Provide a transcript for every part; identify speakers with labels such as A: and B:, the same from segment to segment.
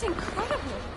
A: That's incredible.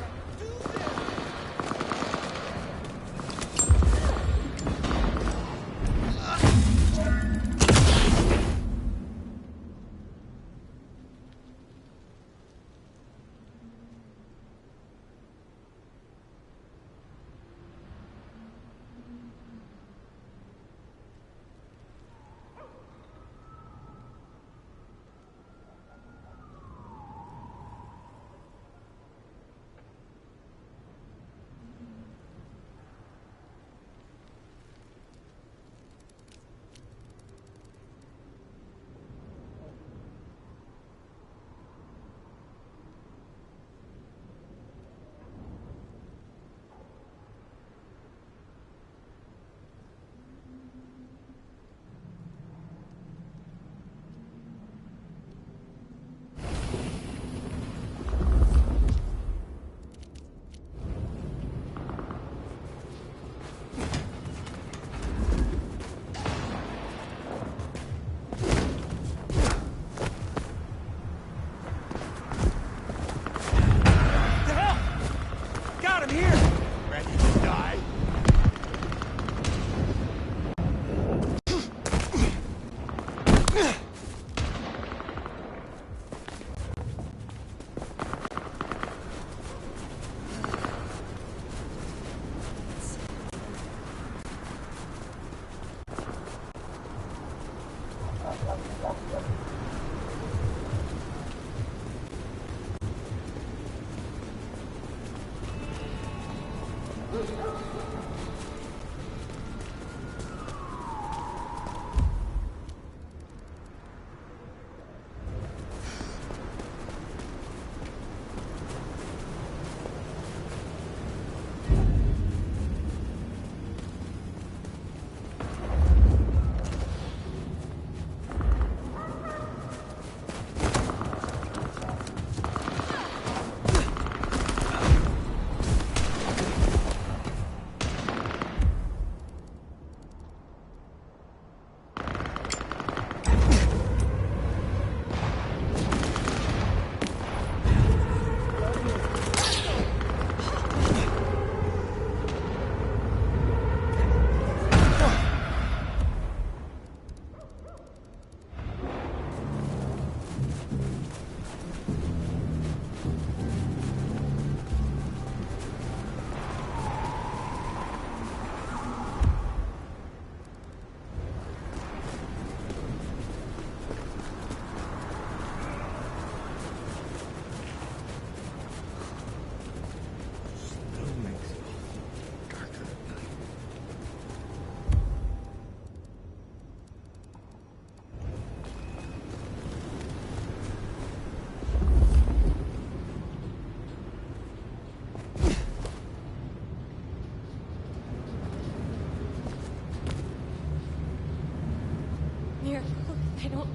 A: I don't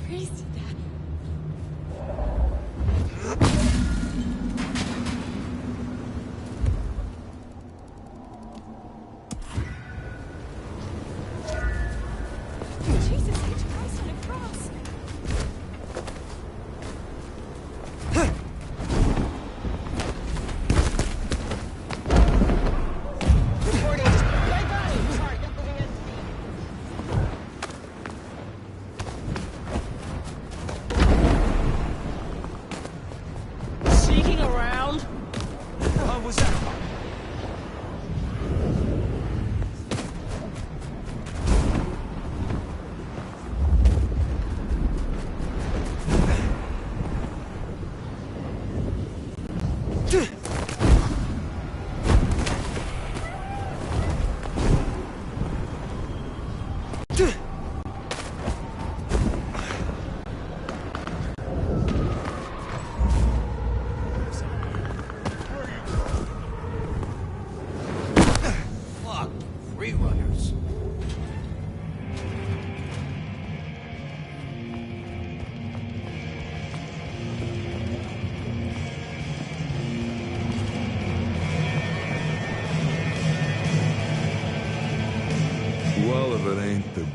A: freeze to death. Jesus H. Christ on a cross.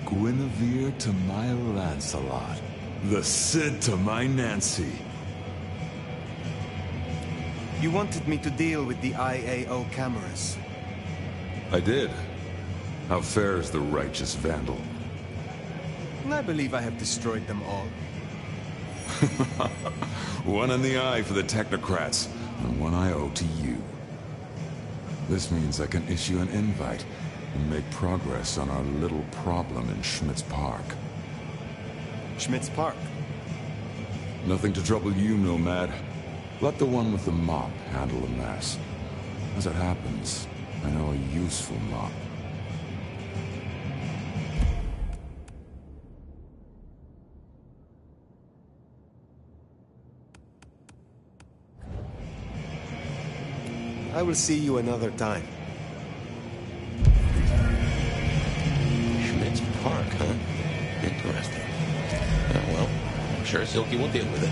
B: Guinevere to my Lancelot, the Cid to my Nancy.
C: You wanted me to deal with the IAO cameras.
B: I did. How fares the righteous vandal?
C: I believe I have destroyed them all.
B: One in the eye for the technocrats, and one I owe to you. This means I can issue an invite and make progress on our little problem in Schmidt's Park.
C: Schmidt's Park?
B: Nothing to trouble you, Nomad. Let the one with the mop handle the mess. As it happens, I know a useful mop.
C: I will see you another time.
D: Schmidt's Park, huh? Interesting. Well, I'm sure Silky will deal with it.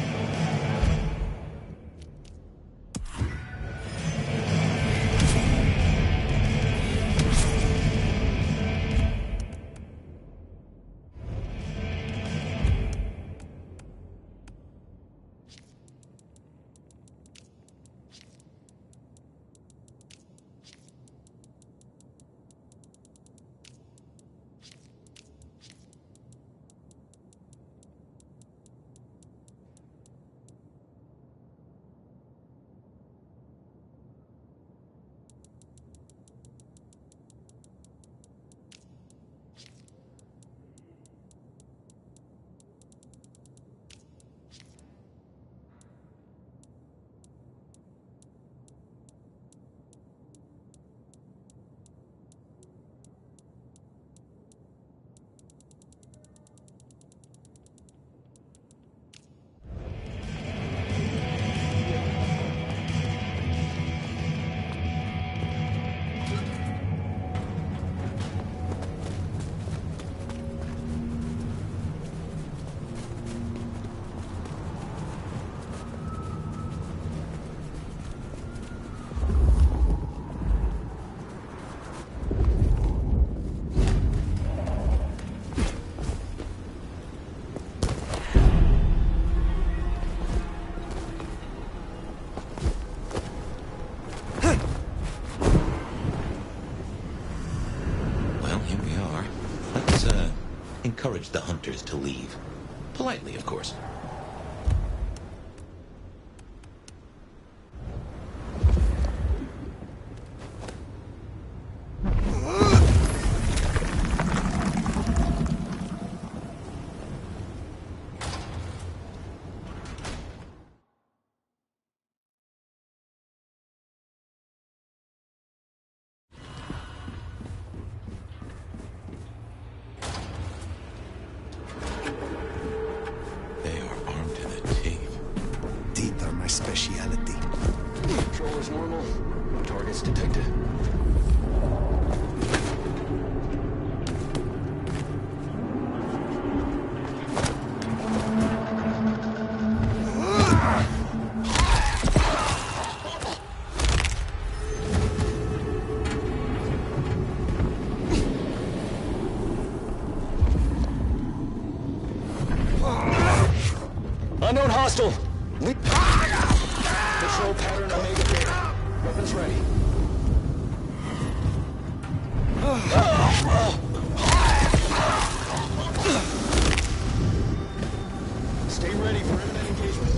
D: Encourage the hunters to leave. Politely, of course.
C: Speciality.
E: Control is normal. Targets detected. Unknown hostile. Patrol pattern Omega Beta. Weapons ready. Stay ready for imminent engagement.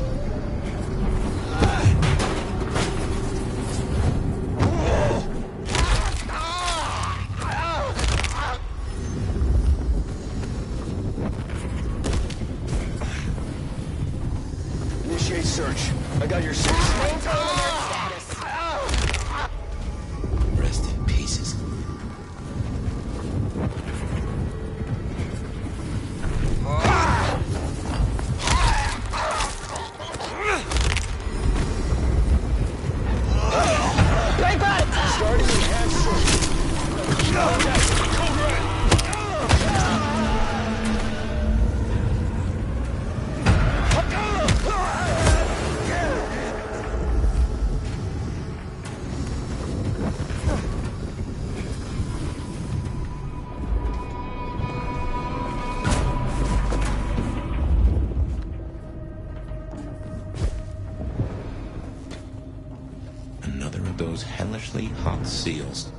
E: Initiate search. I got your six.
D: Rest in pieces.
E: Starting enhanced search. Contact. Code red.
D: those hellishly hot seals.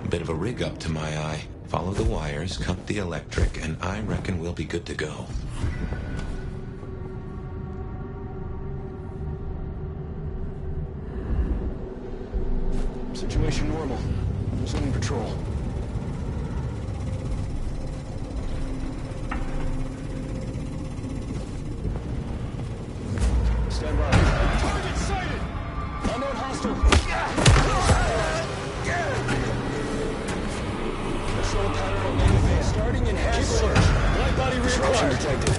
D: A bit of a rig up to my eye. Follow the wires, cut the electric, and I reckon we'll be good to go.
E: Situation normal. Resuming patrol. Stand by. Target sighted! Unknown hostile. Patrol pattern on main base. Starting enhanced search. Light body reacquire. Detected.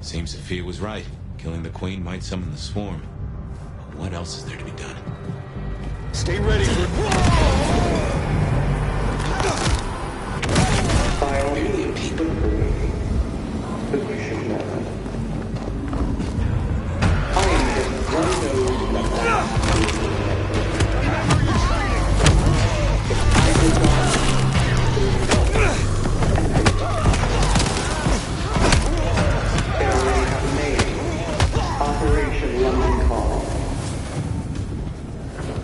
D: Seems Sophia was right. Killing the Queen might summon the swarm. But what else is there to be done?
E: Stay ready for...
F: By all means, keep it moving. But we should know. I am just one node number. Remember your training! I will not... Operation London Call.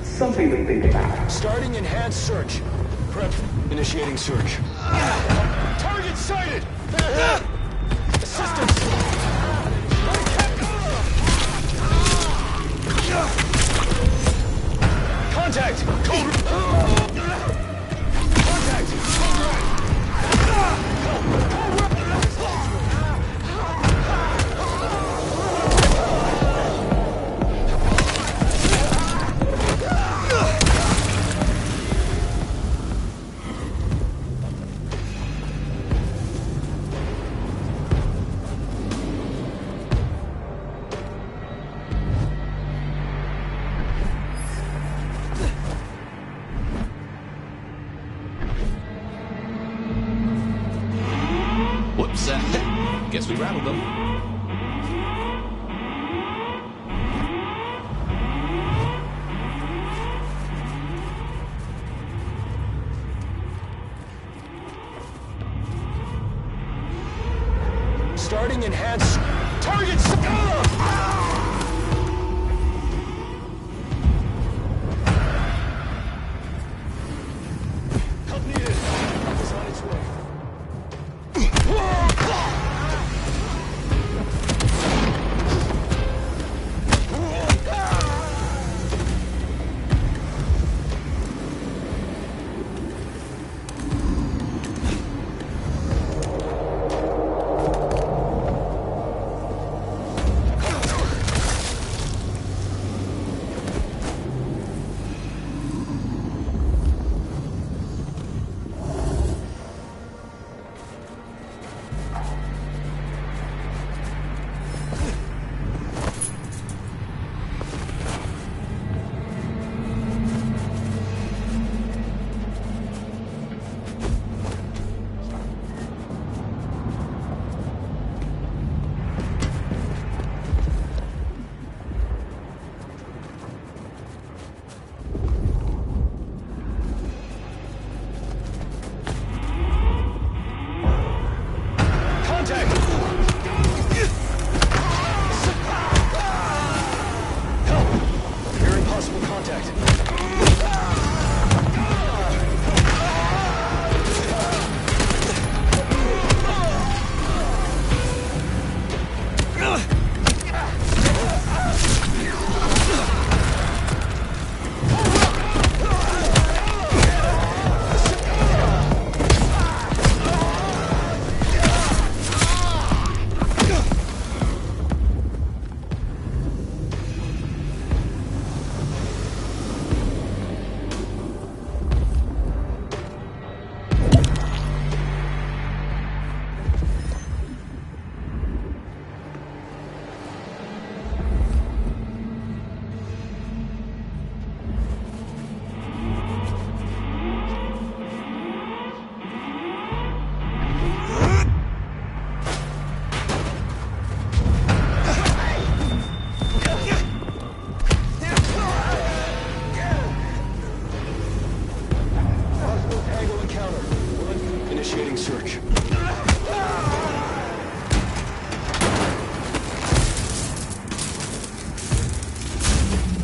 F: Something to think about.
E: Starting enhanced search. Prep. Initiating search. Target sighted! Assistance! Contact! Code Contact!
D: Whoops, guess we rattled them.
E: Starting enhanced... Target... Help needed. It's on its way.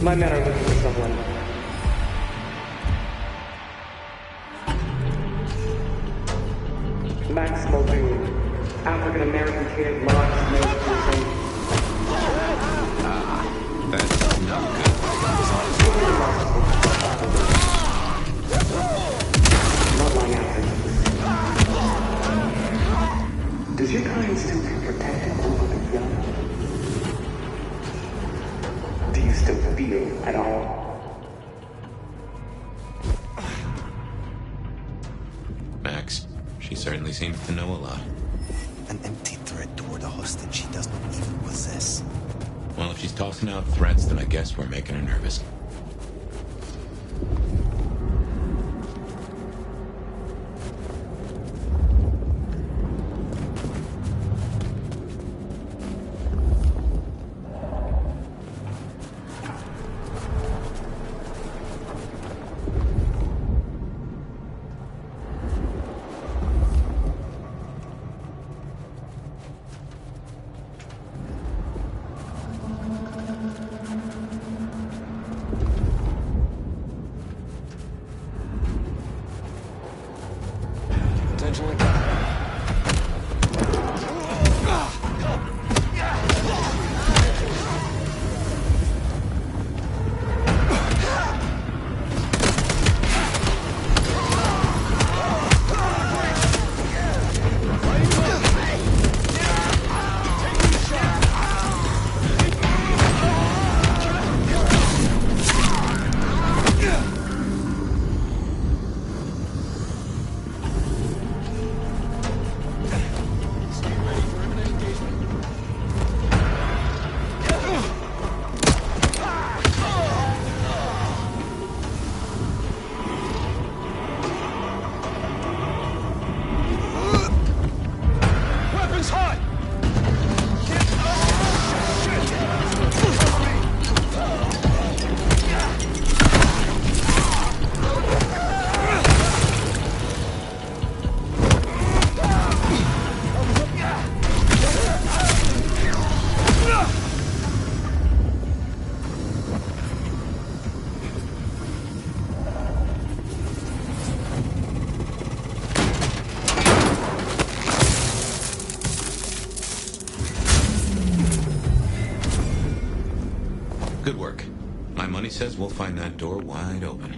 F: My men are looking for someone. Max Muldoon, African-American kid, lost no person.
D: That's no good.
F: Not long after. Does your kind still feel protected over the young? Do you still feel at all?
D: Max, she certainly seems to know a lot.
C: An empty threat toward a hostage she does not even possess.
D: Well, if she's tossing out threats, then I guess we're making her nervous.
E: Intentionally got it.
D: Good work. My money says we'll find that door wide open.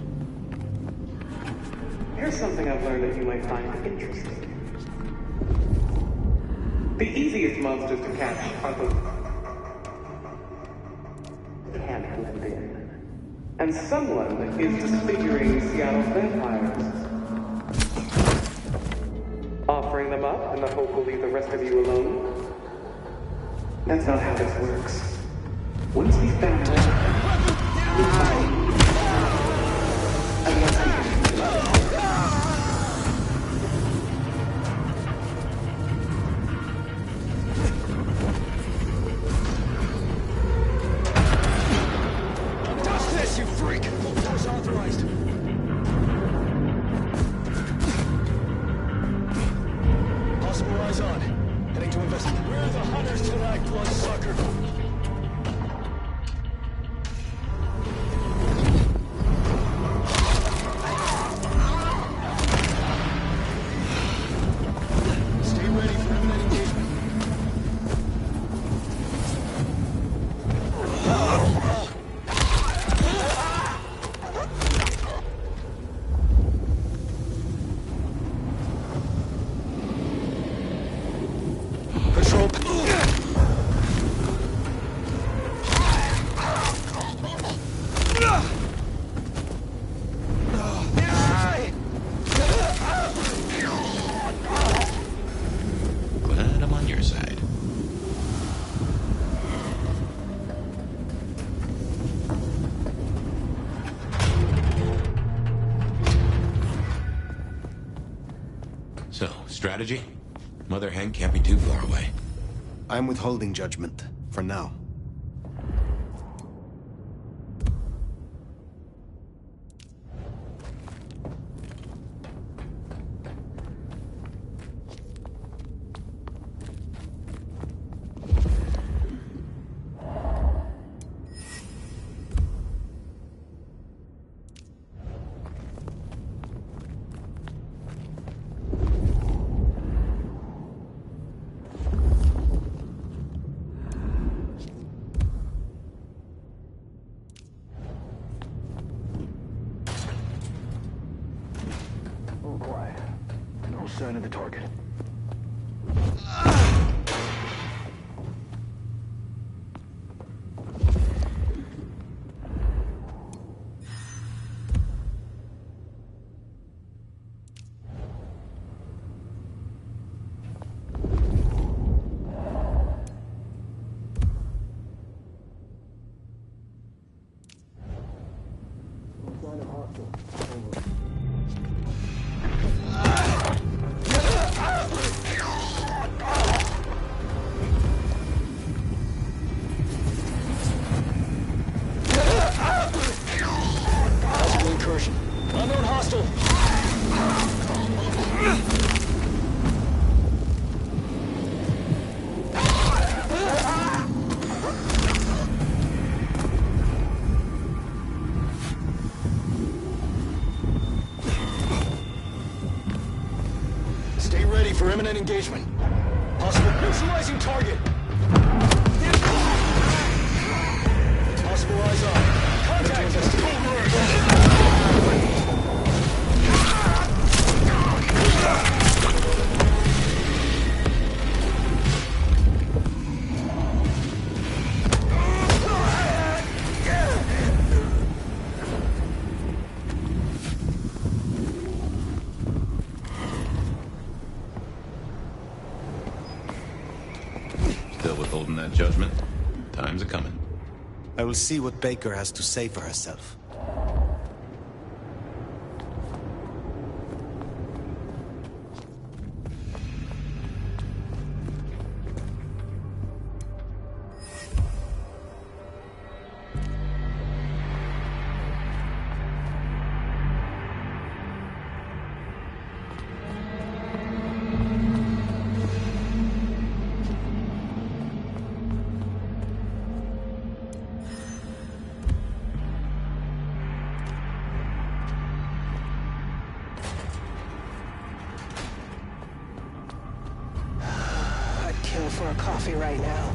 F: Here's something I've learned that you might find interesting. The easiest monsters to catch are those that can't blend in. And someone is disfiguring Seattle's vampires. Offering them up in the hope we'll leave the rest of you alone? That's not how this works. Once we found out, we fight. Unless we can.
E: Touch this, you freak! Force authorized. Possible eyes on. Heading to investigate. We're the hunters tonight, bloodsucker. Stay ready for imminent engagement. Patrol.
D: Glad I'm on your side. So, strategy? Mother Hen can't be too far away.
C: I'm withholding judgment, for now.
E: sign of the target. Unknown hostile! Stay ready for imminent engagement. Possible neutralizing target. Possible eyes on. Contact us.
D: Still withholding that judgment? Time's a-coming.
C: I will see what Baker has to say for herself.
G: For a coffee right now.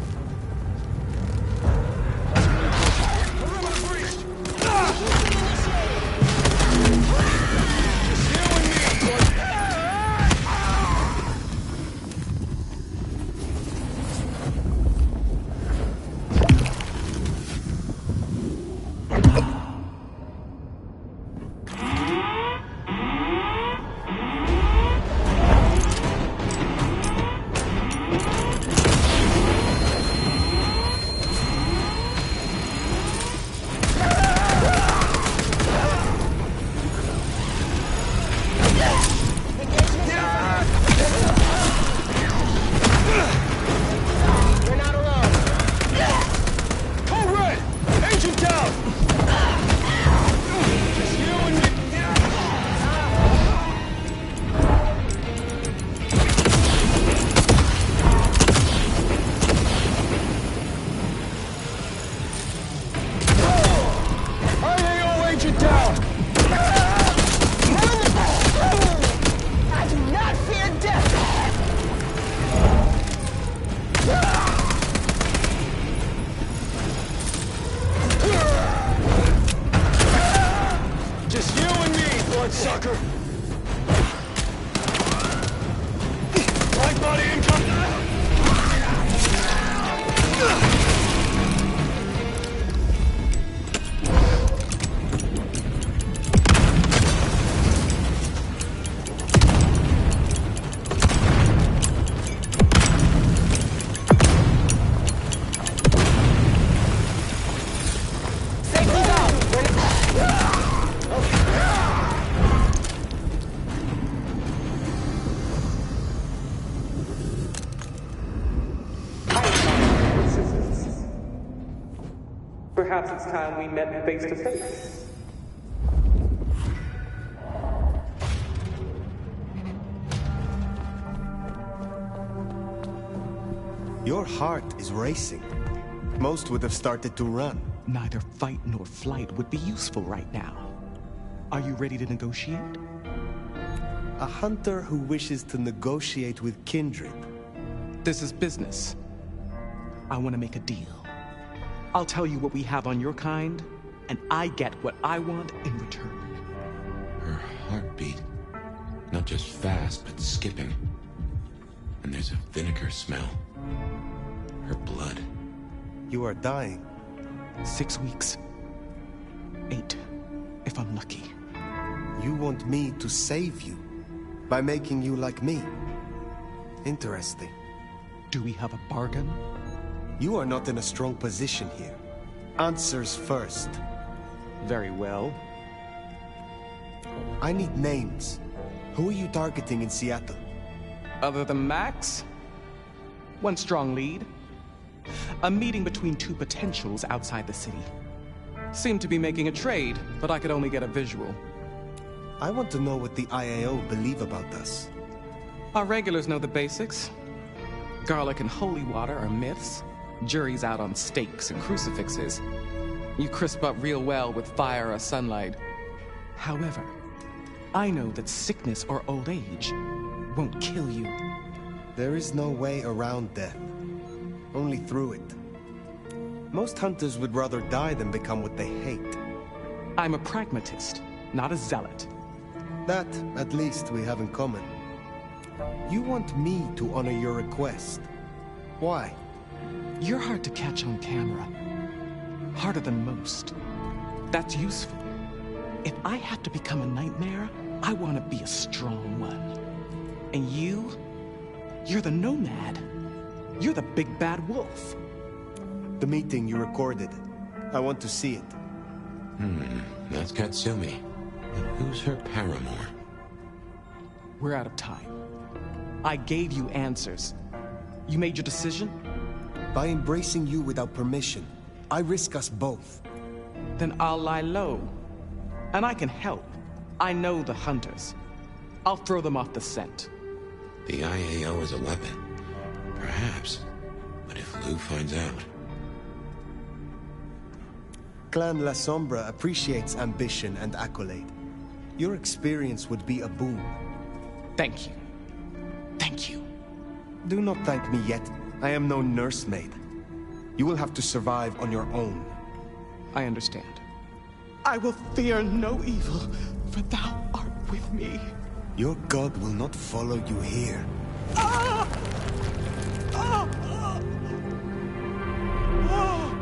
E: Sucker! Light body incoming!
F: Perhaps it's time we met face to face.
C: Your heart is racing. Most would have started to run.
H: Neither fight nor flight would be useful right now. Are you ready to negotiate?
C: A hunter who wishes to negotiate with kindred.
H: This is business. I want to make a deal. I'll tell you what we have on your kind, and I get what I want in return.
D: Her heartbeat. Not just fast, but skipping. And there's a vinegar smell. Her blood.
C: You are dying.
H: 6 weeks. 8, if I'm lucky.
C: You want me to save you by making you like me. Interesting.
H: Do we have a bargain?
C: You are not in a strong position here. Answers first.
H: Very well.
C: I need names. Who are you targeting in Seattle?
H: Other than Max? One strong lead. A meeting between 2 potentials outside the city. Seemed to be making a trade, but I could only get a visual.
C: I want to know what the IAO believe about us.
H: Our regulars know the basics. Garlic and holy water are myths. Juries out on stakes and crucifixes. You crisp up real well with fire or sunlight. However, I know that sickness or old age won't kill you.
C: There is no way around death. Only through it. Most hunters would rather die than become what they hate.
H: I'm a pragmatist, not a zealot.
C: That, at least, we have in common. You want me to honor your request. Why?
H: You're hard to catch on camera. Harder than most. That's useful. If I have to become a nightmare, I want to be a strong one. And you're the nomad. You're the big bad wolf.
C: The meeting you recorded. I want to see it.
D: That's Katsumi. But who's her paramour?
H: We're out of time. I gave you answers. You made your decision?
C: By embracing you without permission, I risk us both.
H: Then I'll lie low. And I can help. I know the hunters. I'll throw them off the scent.
D: The IAO is a weapon. Perhaps. But if Lou finds out...
C: Clan Lasombra appreciates ambition and accolade. Your experience would be a boon.
H: Thank you. Thank you.
C: Do not thank me yet. I am no nursemaid. You will have to survive on your own.
H: I understand. I will fear no evil, for thou art with me.
C: Your god will not follow you here.
H: Ah! Ah! Ah! Ah!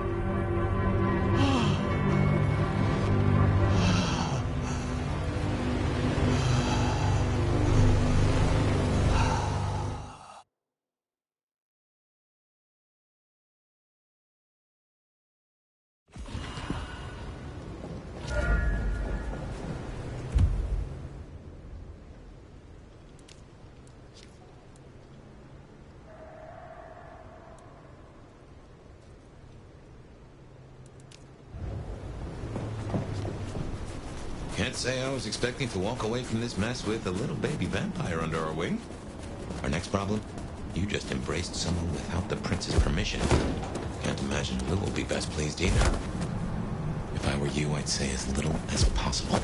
D: Can't say I was expecting to walk away from this mess with a little baby vampire under our wing. Our next problem? You just embraced someone without the prince's permission. Can't imagine Lou will be best pleased either. If I were you, I'd say as little as possible.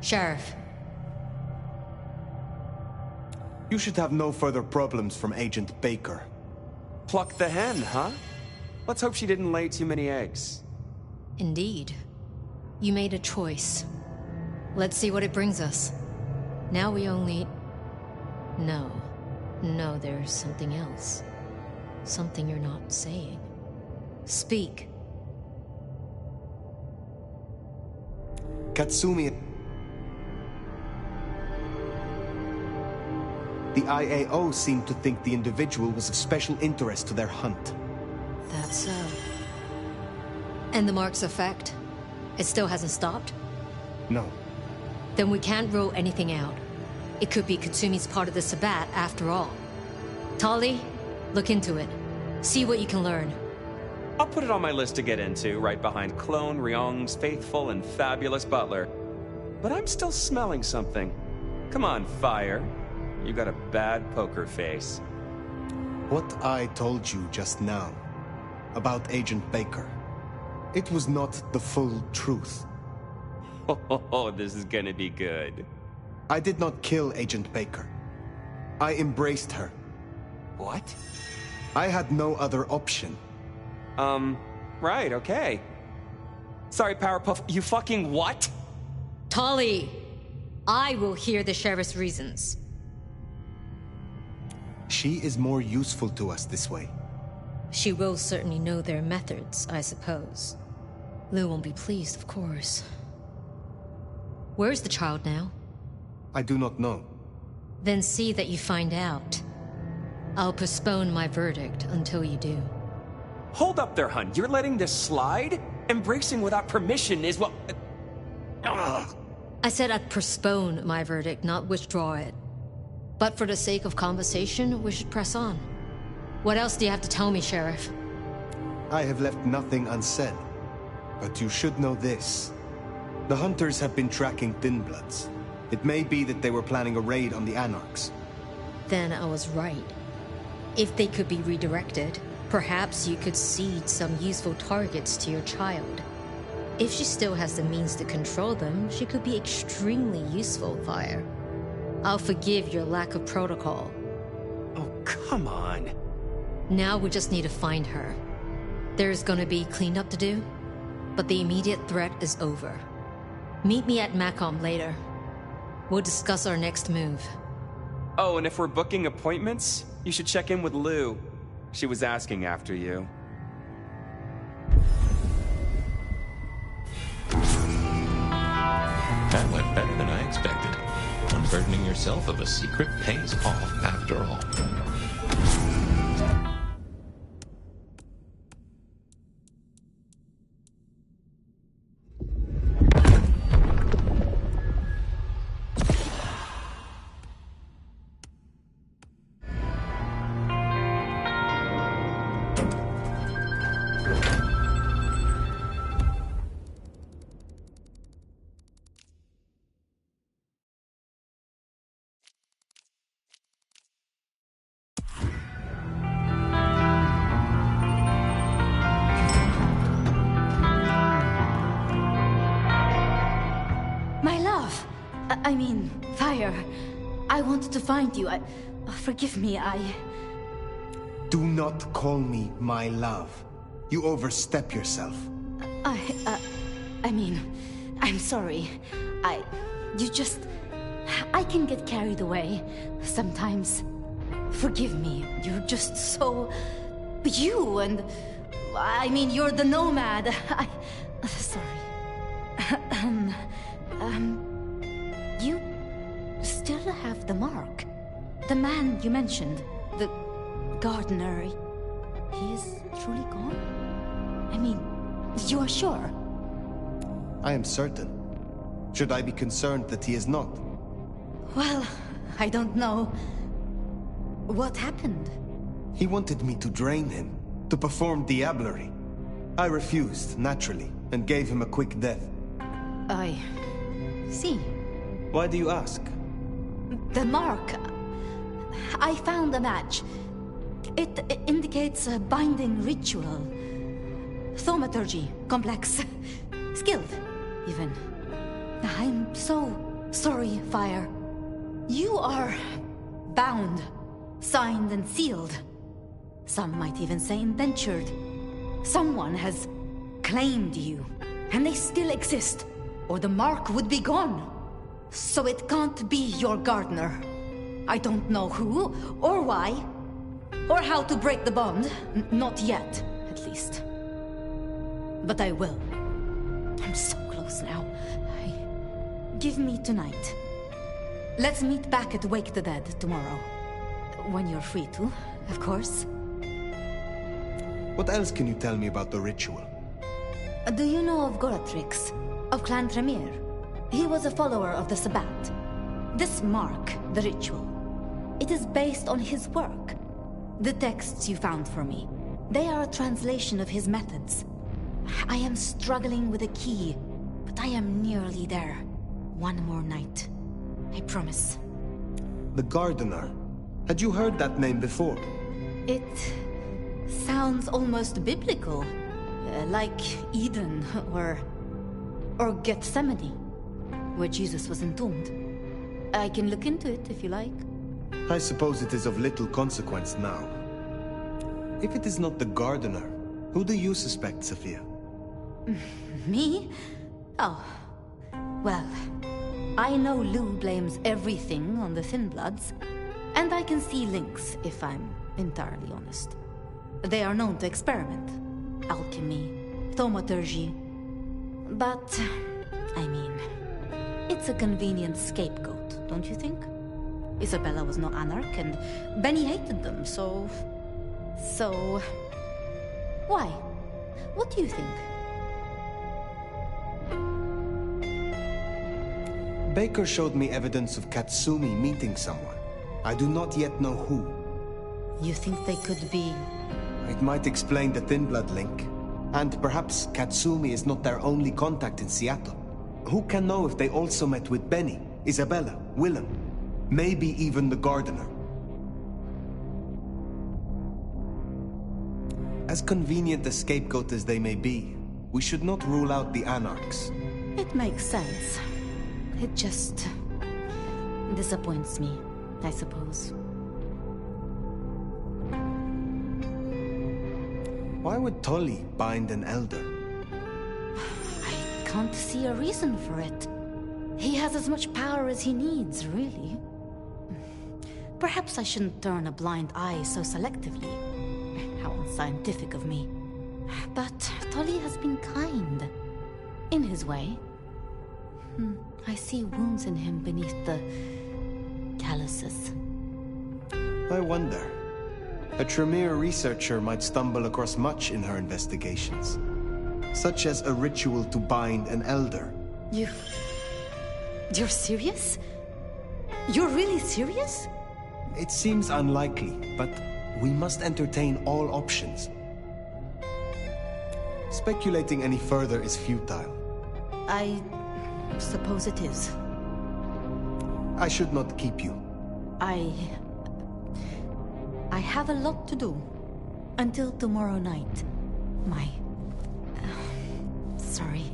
I: Sheriff.
C: You should have no further problems from Agent Baker.
J: Pluck the hen, huh? Let's hope she didn't lay too many eggs.
I: Indeed. You made a choice. Let's see what it brings us. Now we only... No. No, there's something else. Something you're not saying. Speak.
C: Katsumi... The IAO seemed to think the individual was of special interest to their hunt.
I: That's so. And the mark's effect? It still hasn't stopped?
C: No.
I: Then we can't rule anything out. It could be Katsumi's part of the Sabbat after all. Tali, look into it. See what you can learn.
J: I'll put it on my list to get into, right behind Clone Ryong's faithful and fabulous butler. But I'm still smelling something. Come on, Fire. You got a bad poker face.
C: What I told you just now about Agent Baker, it was not the full truth.
J: Oh, this is gonna be good.
C: I did not kill Agent Baker. I embraced her.
J: What?
C: I had no other option.
J: Right, okay. Sorry, Powerpuff, you fucking what?
I: Tali! I will hear the sheriff's reasons.
C: She is more useful to us this way.
I: She will certainly know their methods, I suppose. Lou won't be pleased, of course. Where's the child now?
C: I do not know.
I: Then see that you find out. I'll postpone my verdict until you do.
J: Hold up there, hun. You're letting this slide? Embracing without permission is what... Ugh.
I: I said I'd postpone my verdict, not withdraw it. But for the sake of conversation, we should press on. What else do you have to tell me, Sheriff?
C: I have left nothing unsaid. But you should know this. The hunters have been tracking Thin Bloods. It may be that they were planning a raid on the Anarchs.
I: Then I was right. If they could be redirected, perhaps you could seed some useful targets to your child. If she still has the means to control them, she could be extremely useful, Fire. I'll forgive your lack of protocol.
J: Oh, come on.
I: Now we just need to find her. There's gonna be cleanup to do, but the immediate threat is over. Meet me at Macomb later. We'll discuss our next move.
J: Oh, and if we're booking appointments, you should check in with Lou. She was asking after you.
D: That went better than I expected. Unburdening yourself of a secret pays off after all.
K: I mean, Fire. I wanted to find you. Forgive me,
C: Do not call me my love. You overstep yourself.
K: I mean, I'm sorry. I can get carried away sometimes. Forgive me. You're just so... You and... I mean, you're the nomad. Sorry. You still have the mark. The man you mentioned, the gardener, he is truly gone? I mean, you are sure?
C: I am certain. Should I be concerned that he is not?
K: Well, I don't know. What happened?
C: He wanted me to drain him, to perform diablerie. I refused, naturally, and gave him a quick death.
K: I see.
C: Why do you ask?
K: The mark. I found a match. It indicates a binding ritual. Thaumaturgy, complex. Skilled, even. I'm so Sorry, Fire. You are bound, signed and sealed. Some might even say indentured. Someone has claimed you, and they still exist, or the mark would be gone. So it can't be your gardener. I don't know who, or why, or how to break the bond. Not yet, at least. But I will. I'm so close now. Give me tonight. Let's meet back at Wake the Dead tomorrow. When you're free to, of course.
C: What else can you tell me about the ritual?
K: Do you know of Goratrix, of Clan Tremere? He was a follower of the Sabbat. This mark, the ritual, it is based on his work. The texts you found for me, they are a translation of his methods. I am struggling with a key, but I am nearly there. One more night. I promise.
C: The Gardener. Had you heard that name before?
K: It sounds almost biblical. Like Eden or Gethsemane, where Jesus was entombed. I can look into it if you like.
C: I suppose it is of little consequence now. If it is not the Gardener, who do you suspect, Sophia?
K: Me? Oh. Well, I know Lou blames everything on the Thin Bloods, and I can see links, if I'm entirely honest. They are known to experiment. Alchemy, thaumaturgy. But, I mean, it's a convenient scapegoat, don't you think? Isabella was no anarch, and Benny hated them, so... Why? What do you think?
C: Baker showed me evidence of Katsumi meeting someone. I do not yet know who.
K: You think they could be...
C: It might explain the Thin Blood link. And perhaps Katsumi is not their only contact in Seattle. Who can know if they also met with Benny, Isabella, Willem, maybe even the Gardener? As convenient a scapegoat as they may be, we should not rule out the Anarchs.
K: It makes sense. It just... disappoints me, I suppose.
C: Why would Tully bind an elder?
K: I can't see a reason for it. He has as much power as he needs, really. Perhaps I shouldn't turn a blind eye so selectively. How unscientific of me. But Tully has been kind. In his way. I see wounds in him beneath the... calluses.
C: I wonder. A Tremere researcher might stumble across much in her investigations. Such as a ritual to bind an elder.
K: You're serious? You're really serious?
C: It seems unlikely, but we must entertain all options. Speculating any further is futile.
K: I suppose it is.
C: I should not keep you.
K: I have a lot to do. Until tomorrow night. Sorry.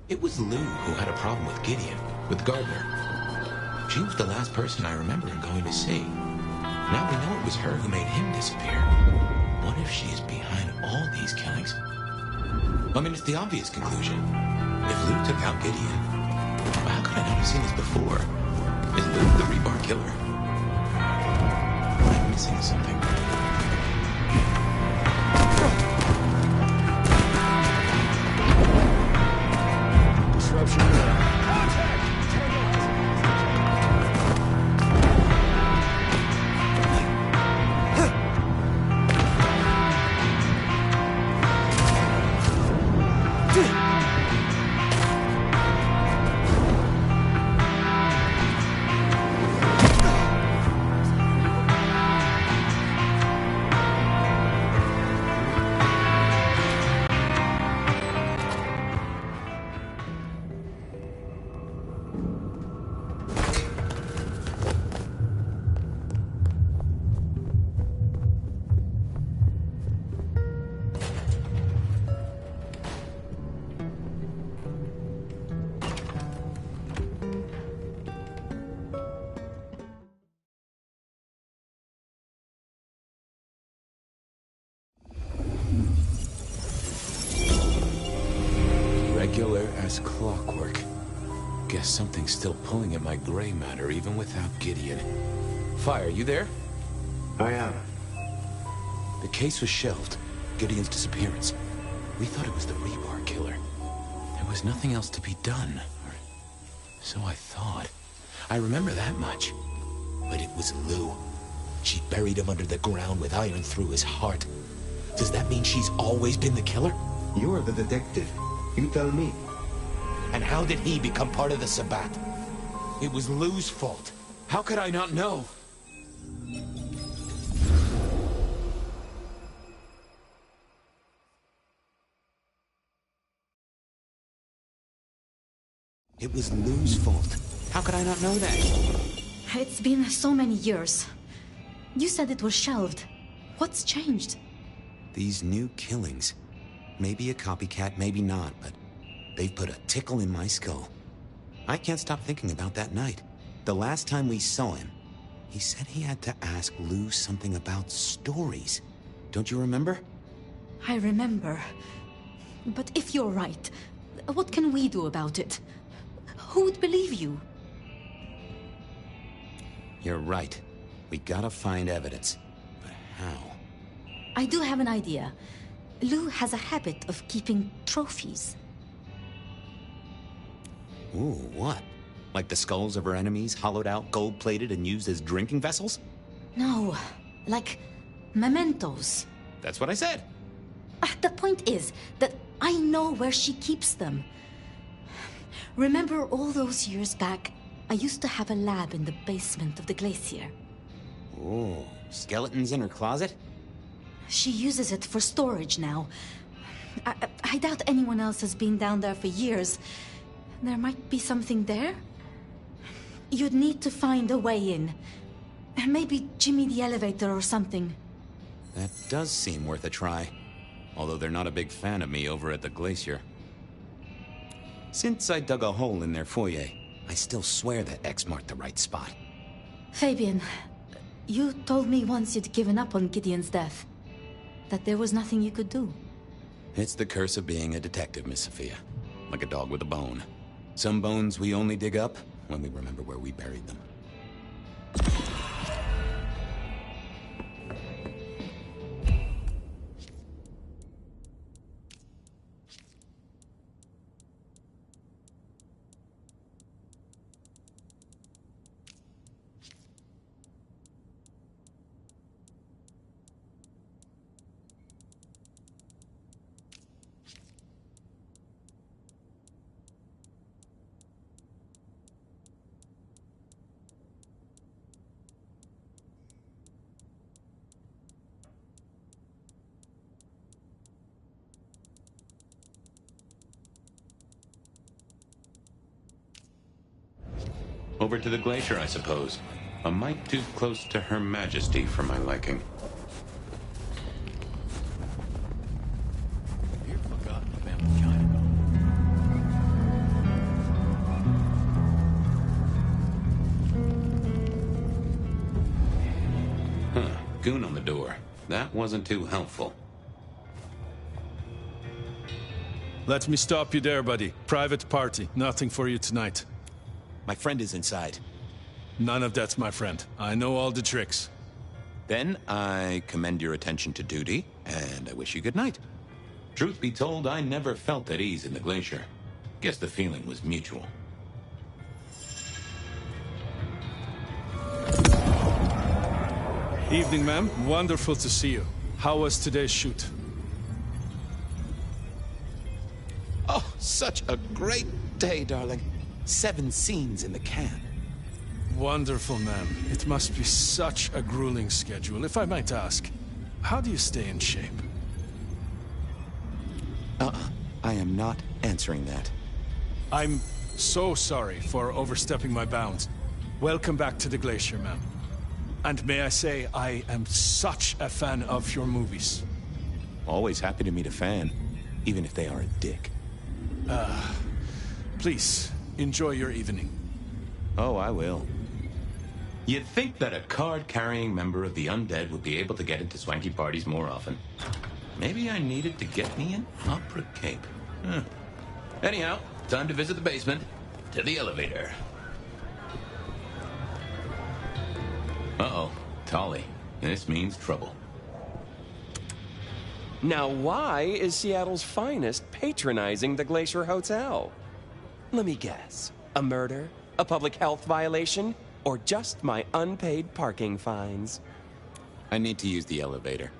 D: It was Lou who had a problem with Gideon, with Gardner. She was the last person I remember going to see. Now we know it was her who made him disappear. What if she is behind all these killings? I mean, it's the obvious conclusion. If Lou took out Gideon, how could I not have seen this before? Is Lou the rebar killer? I'm missing something.
E: Disruption there. Contact!
D: was clockwork. Guess something's still pulling at my gray matter even without Gideon. Fire, you there?
C: I am.
D: The case was shelved. Gideon's disappearance. We thought it was the rebar killer. There was nothing else to be done. Or so I thought. I remember that much. But it was Lou. She buried him under the ground with iron through his heart. Does that mean she's always been the killer?
C: You're the detective. You tell me.
D: And how did he become part of the Sabbat? It was Lou's fault. How could I not know? It was Lou's fault. How could I not know that?
K: It's been so many years. You said it was shelved. What's changed?
D: These new killings. Maybe a copycat, maybe not, but they've put a tickle in my skull. I can't stop thinking about that night. The last time we saw him, he said he had to ask Lou something about stories. Don't you remember?
K: I remember. But if you're right, what can we do about it? Who would believe you?
D: You're right. We gotta find evidence. But how?
K: I do have an idea. Lou has a habit of keeping trophies.
D: Ooh, what? Like the skulls of her enemies, hollowed out, gold-plated, and used as drinking vessels?
K: No, like mementos.
D: That's what I said.
K: The point is that I know where she keeps them. Remember all those years back, I used to have a lab in the basement of the glacier.
D: Ooh, skeletons in her closet?
K: She uses it for storage now. I doubt anyone else has been down there for years. There might be something there. You'd need to find a way in. Maybe Jimmy the elevator or something.
D: That does seem worth a try. Although they're not a big fan of me over at the glacier. Since I dug a hole in their foyer, I still swear that X marked the right spot.
K: Fabian, you told me once you'd given up on Gideon's death. That there was nothing you could do.
D: It's the curse of being a detective, Miss Sophia. Like a dog with a bone. Some bones we only dig up when we remember where we buried them. Over to the glacier, I suppose. A mite too close to Her Majesty for my liking. Have you forgotten the family China? Huh. Goon on the door. That wasn't too helpful.
E: Let me stop you there, buddy. Private party. Nothing for you tonight.
D: My friend is inside.
E: None of that's my friend. I know all the tricks.
D: Then I commend your attention to duty, and I wish you good night. Truth be told, I never felt at ease in the glacier. Guess the feeling was mutual.
E: Evening, ma'am. Wonderful to see you. How was today's shoot?
D: Oh, such a great day, darling. 7 scenes in the can.
E: Wonderful, ma'am. It must be such a grueling schedule. If I might ask, how do you stay in shape?
D: I am not answering that.
E: I'm so sorry for overstepping my bounds. Welcome back to the glacier, ma'am. And may I say, I am such a fan of your movies.
D: Always happy to meet a fan, even if they are a dick.
E: Please, enjoy your evening.
D: Oh, I will. You'd think that a card-carrying member of the undead would be able to get into swanky parties more often. Maybe I needed to get me an opera cape. Anyhow, time to visit the basement. To the elevator. Uh-oh. Tolly. This means trouble.
J: Now why is Seattle's finest patronizing the Glacier Hotel? Let me guess. A murder? A public health violation? Or just my unpaid parking fines?
D: I need to use the elevator.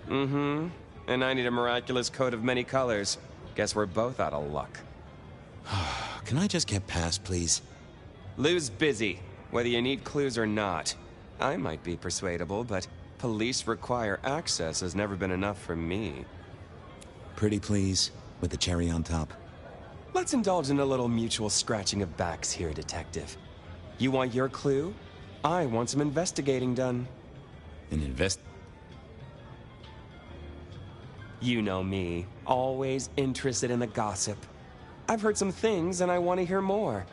J: Mm-hmm. And I need a miraculous coat of many colors. Guess we're both out of luck.
D: Can I just get past, please?
J: Lou's busy, whether you need clues or not. I might be persuadable, but police require access has never been enough for me.
D: Pretty please, with the cherry on top.
J: Let's indulge in a little mutual scratching of backs here, Detective. You want your clue? I want some investigating done. You know me, always interested in the gossip. I've heard some things and I want to hear more.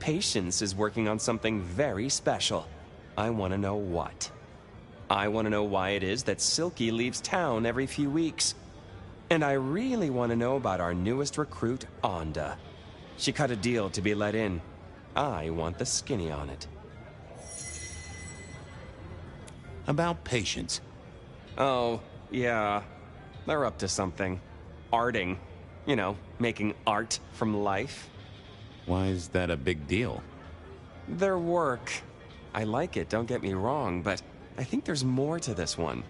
J: Patience is working on something very special. I want to know what. I want to know why it is that Silky leaves town every few weeks. And I really want to know about our newest recruit, Onda. She cut a deal to be let in. I want the skinny on it.
D: About Patience.
J: Oh, yeah. They're up to something. Arting. You know, making art from life.
D: Why is that a big deal?
J: Their work. I like it, don't get me wrong, but I think there's more to this one.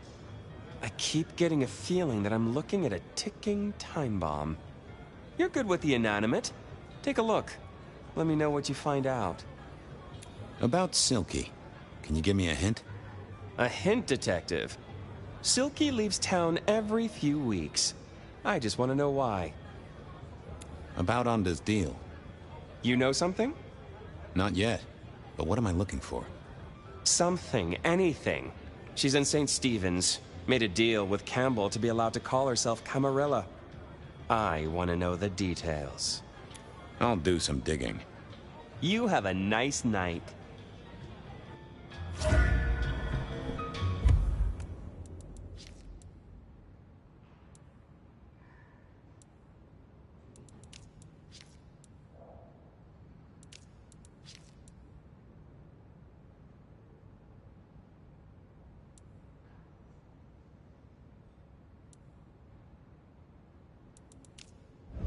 J: I keep getting a feeling that I'm looking at a ticking time bomb. You're good with the inanimate. Take a look. Let me know what you find out.
D: About Silky. Can you give me a hint?
J: A hint, Detective. Silky leaves town every few weeks. I just want to know why.
D: About Onda's deal.
J: You know something?
D: Not yet. But what am I looking for?
J: Something, anything. She's in St. Stephen's. Made a deal with Campbell to be allowed to call herself Camarilla. I want to know the details.
D: I'll do some digging.
J: You have a nice night.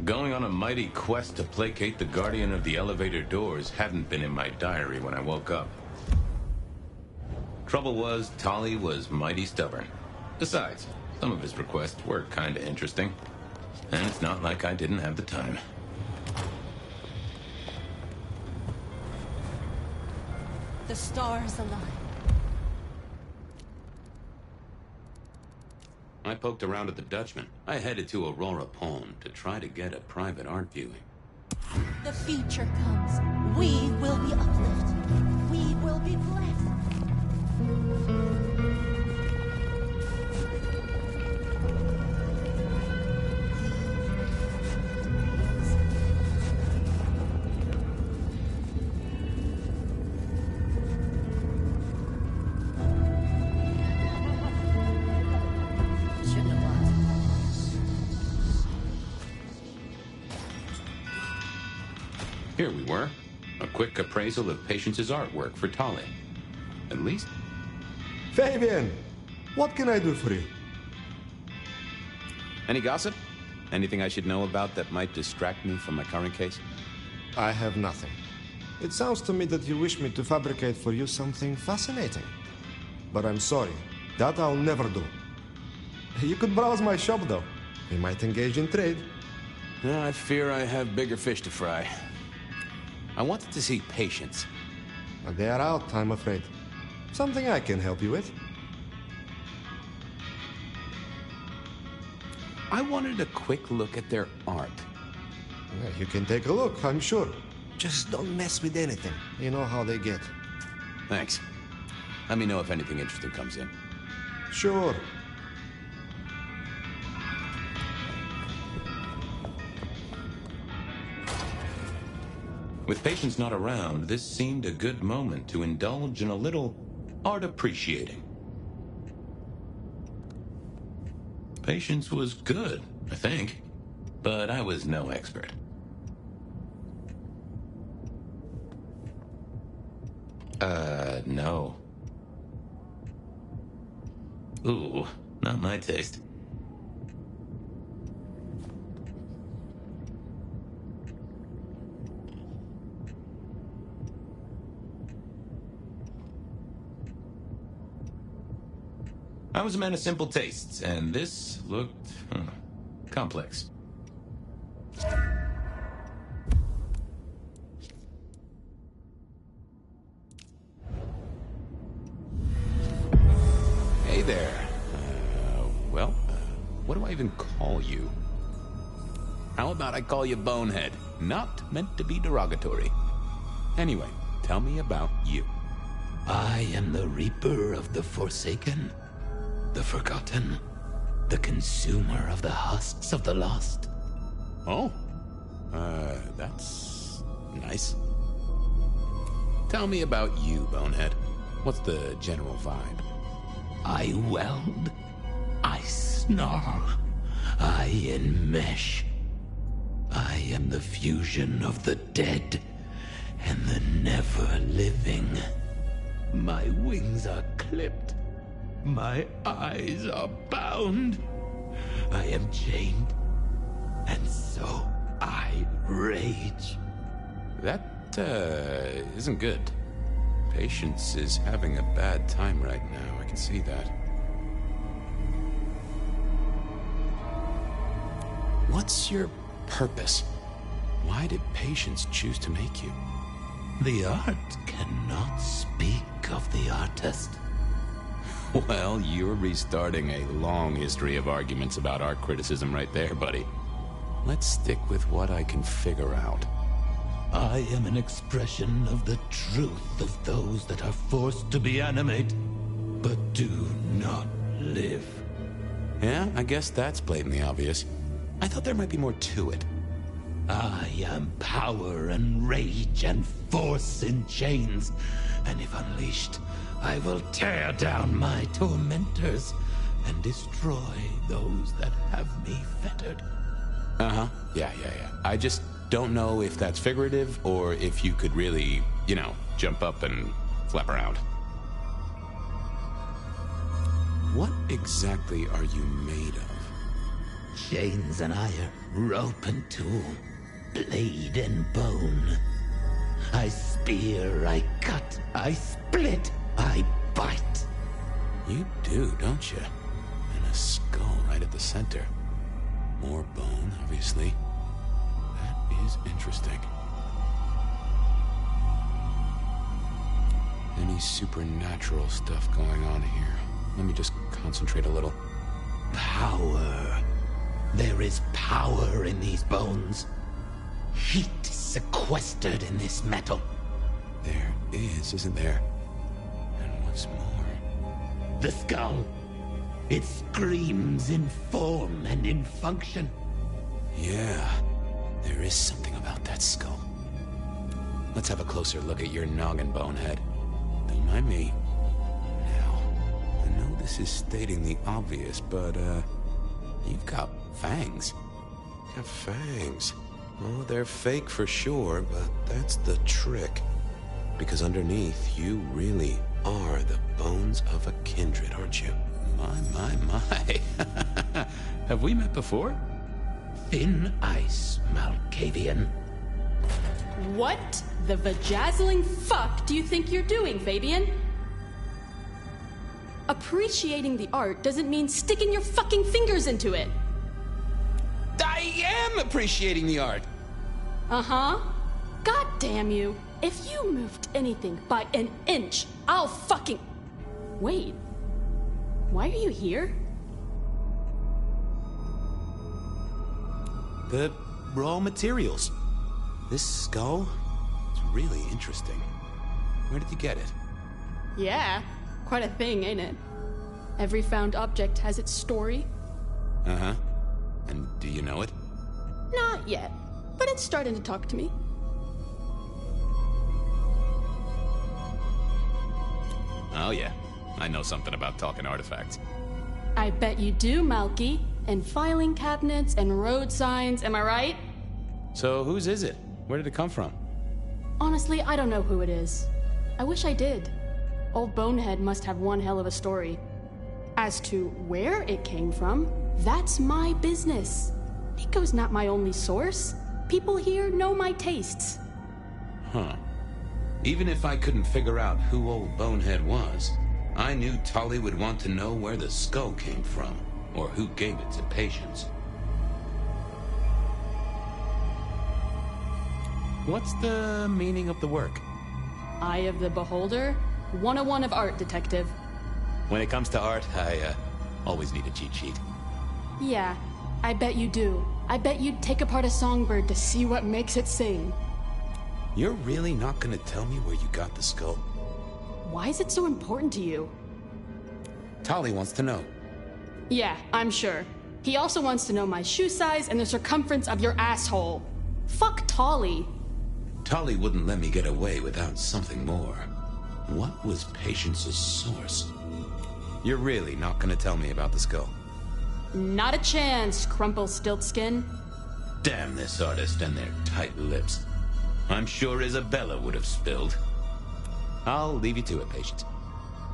D: Going on a mighty quest to placate the guardian of the elevator doors hadn't been in my diary when I woke up. Trouble was, Tolly was mighty stubborn. Besides, some of his requests were kinda interesting. And it's not like I didn't have the time.
K: The stars align.
L: I poked around at the Dutchman. I headed to Aurora Pond to try to get a private art viewing.
K: The future comes. We will be uplifted. We will be blessed.
L: Here we were. A quick appraisal of Patience's artwork for Tolly. At least...
M: Fabian! What can I do for you?
N: Any gossip? Anything I should know about that might distract me from my current case?
M: I have nothing. It sounds to me that you wish me to fabricate for you something fascinating. But I'm sorry, that I'll never do. You could browse my shop, though. We might engage in trade.
N: I fear I have bigger fish to fry. I wanted to see Patience.
M: They are out, I'm afraid. Something I can help you with.
N: I wanted a quick look at their art.
M: You can take a look, I'm sure. Just don't mess with anything. You know how they get.
N: Thanks. Let me know if anything interesting comes in.
M: Sure.
D: With Patience not around, this seemed a good moment to indulge in a little art appreciating. Patience was good, I think, but I was no expert. No. Ooh, not my taste. I was a man of simple tastes, and this looked complex.
L: Hey there. What do I even call you? How about I call you Bonehead? Not meant to be derogatory. Anyway, tell me about you.
D: I am the Reaper of the Forsaken, the Forgotten, the consumer of the husks of the lost.
L: Oh? That's nice. Tell me about you, Bonehead. What's the general vibe?
D: I weld, I snarl, I enmesh. I am the fusion of the dead and the never-living. My wings are clipped. My eyes are bound. I am chained. And so I rage.
L: That, isn't good. Patience is having a bad time right now. I can see that. What's your purpose? Why did Patience choose to make you?
D: The art cannot speak of the artist.
L: Well, you're restarting a long history of arguments about art criticism right there, buddy. Let's stick with what I can figure out.
D: I am an expression of the truth of those that are forced to be animate, but do not live.
L: Yeah, I guess that's blatantly obvious. I thought there might be more to it.
D: I am power and rage and force in chains, and if unleashed, I will tear down my tormentors and destroy those that have me fettered.
L: Uh-huh. Yeah. I just don't know if that's figurative or if you could really, jump up and flap around. What exactly are you made of?
D: Chains and iron, rope and tool, blade and bone. I spear, I cut, I split, I bite.
L: You do, don't you? And a skull right at the center. More bone, obviously. That is interesting. Any supernatural stuff going on here? Let me just concentrate a little.
D: Power. There is power in these bones. Heat sequestered in this metal.
L: There is, isn't there? And what's more?
D: The skull. It screams in form and in function.
L: Yeah, there is something about that skull. Let's have a closer look at your noggin, Bonehead. Don't mind me. Now, I know this is stating the obvious, but, you've got fangs. You got fangs. Oh, they're fake for sure, but that's the trick. Because underneath, you really are the bones of a kindred, aren't you? My. Have we met before?
D: Thin ice, Malkavian.
O: What the vajazzling fuck do you think you're doing, Fabian? Appreciating the art doesn't mean sticking your fucking fingers into it.
L: I am appreciating the art.
O: Uh-huh. God damn you. If you moved anything by an inch, I'll fucking... Wait. Why are you here?
L: The raw materials. This skull, it's really interesting. Where did you get it?
O: Yeah, quite a thing, ain't it? Every found object has its story.
L: Uh-huh. And do you know it?
O: Not yet, but it's starting to talk to me.
L: Oh yeah, I know something about talking artifacts.
O: I bet you do, Malky. And filing cabinets and road signs, am I right?
L: So whose is it? Where did it come from?
O: Honestly, I don't know who it is. I wish I did. Old Bonehead must have one hell of a story. As to where it came from, that's my business. Nico's not my only source. People here know my tastes.
L: Huh. Even if I couldn't figure out who Old Bonehead was, I knew Tully would want to know where the skull came from, or who gave it to Patience. What's the meaning of the work?
O: Eye of the Beholder? 101 of art, detective.
L: When it comes to art, I always need a cheat sheet.
O: Yeah, I bet you do. I bet you'd take apart a songbird to see what makes it sing.
L: You're really not gonna tell me where you got the skull?
O: Why is it so important to you?
L: Tully wants to know.
O: Yeah, I'm sure. He also wants to know my shoe size and the circumference of your asshole. Fuck Tolly.
L: Tully wouldn't let me get away without something more. What was Patience's source? You're really not gonna tell me about the skull?
O: Not a chance, Crumple-Stiltskin.
L: Damn this artist and their tight lips. I'm sure Isabella would have spilled. I'll leave you to it, Patience.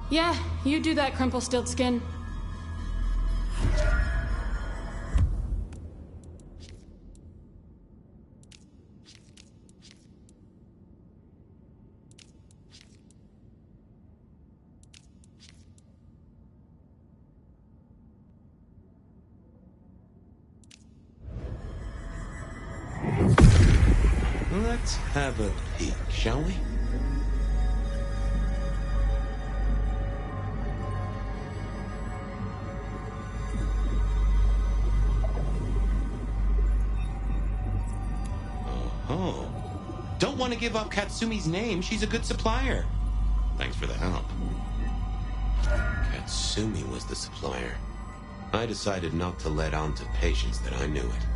O: Yeah, you do that, Crumple-Stiltskin.
L: Let's have a peek, shall we? Oh. Don't want to give up Katsumi's name. She's a good supplier. Thanks for the help. Katsumi was the supplier. I decided not to let on to Patience that I knew it.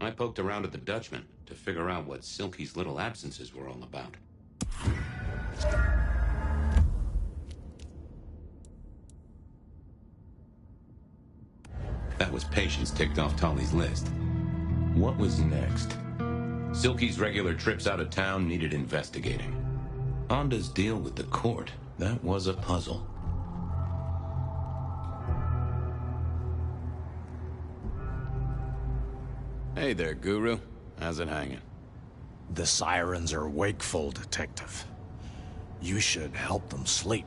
L: I poked around at the Dutchman to figure out what Silky's little absences were all about. That was Patience ticked off Tully's list. What was next? Silky's regular trips out of town needed investigating. Onda's deal with the court, that was a puzzle. Hey there, Guru. How's it hanging?
P: The sirens are wakeful, Detective. You should help them sleep.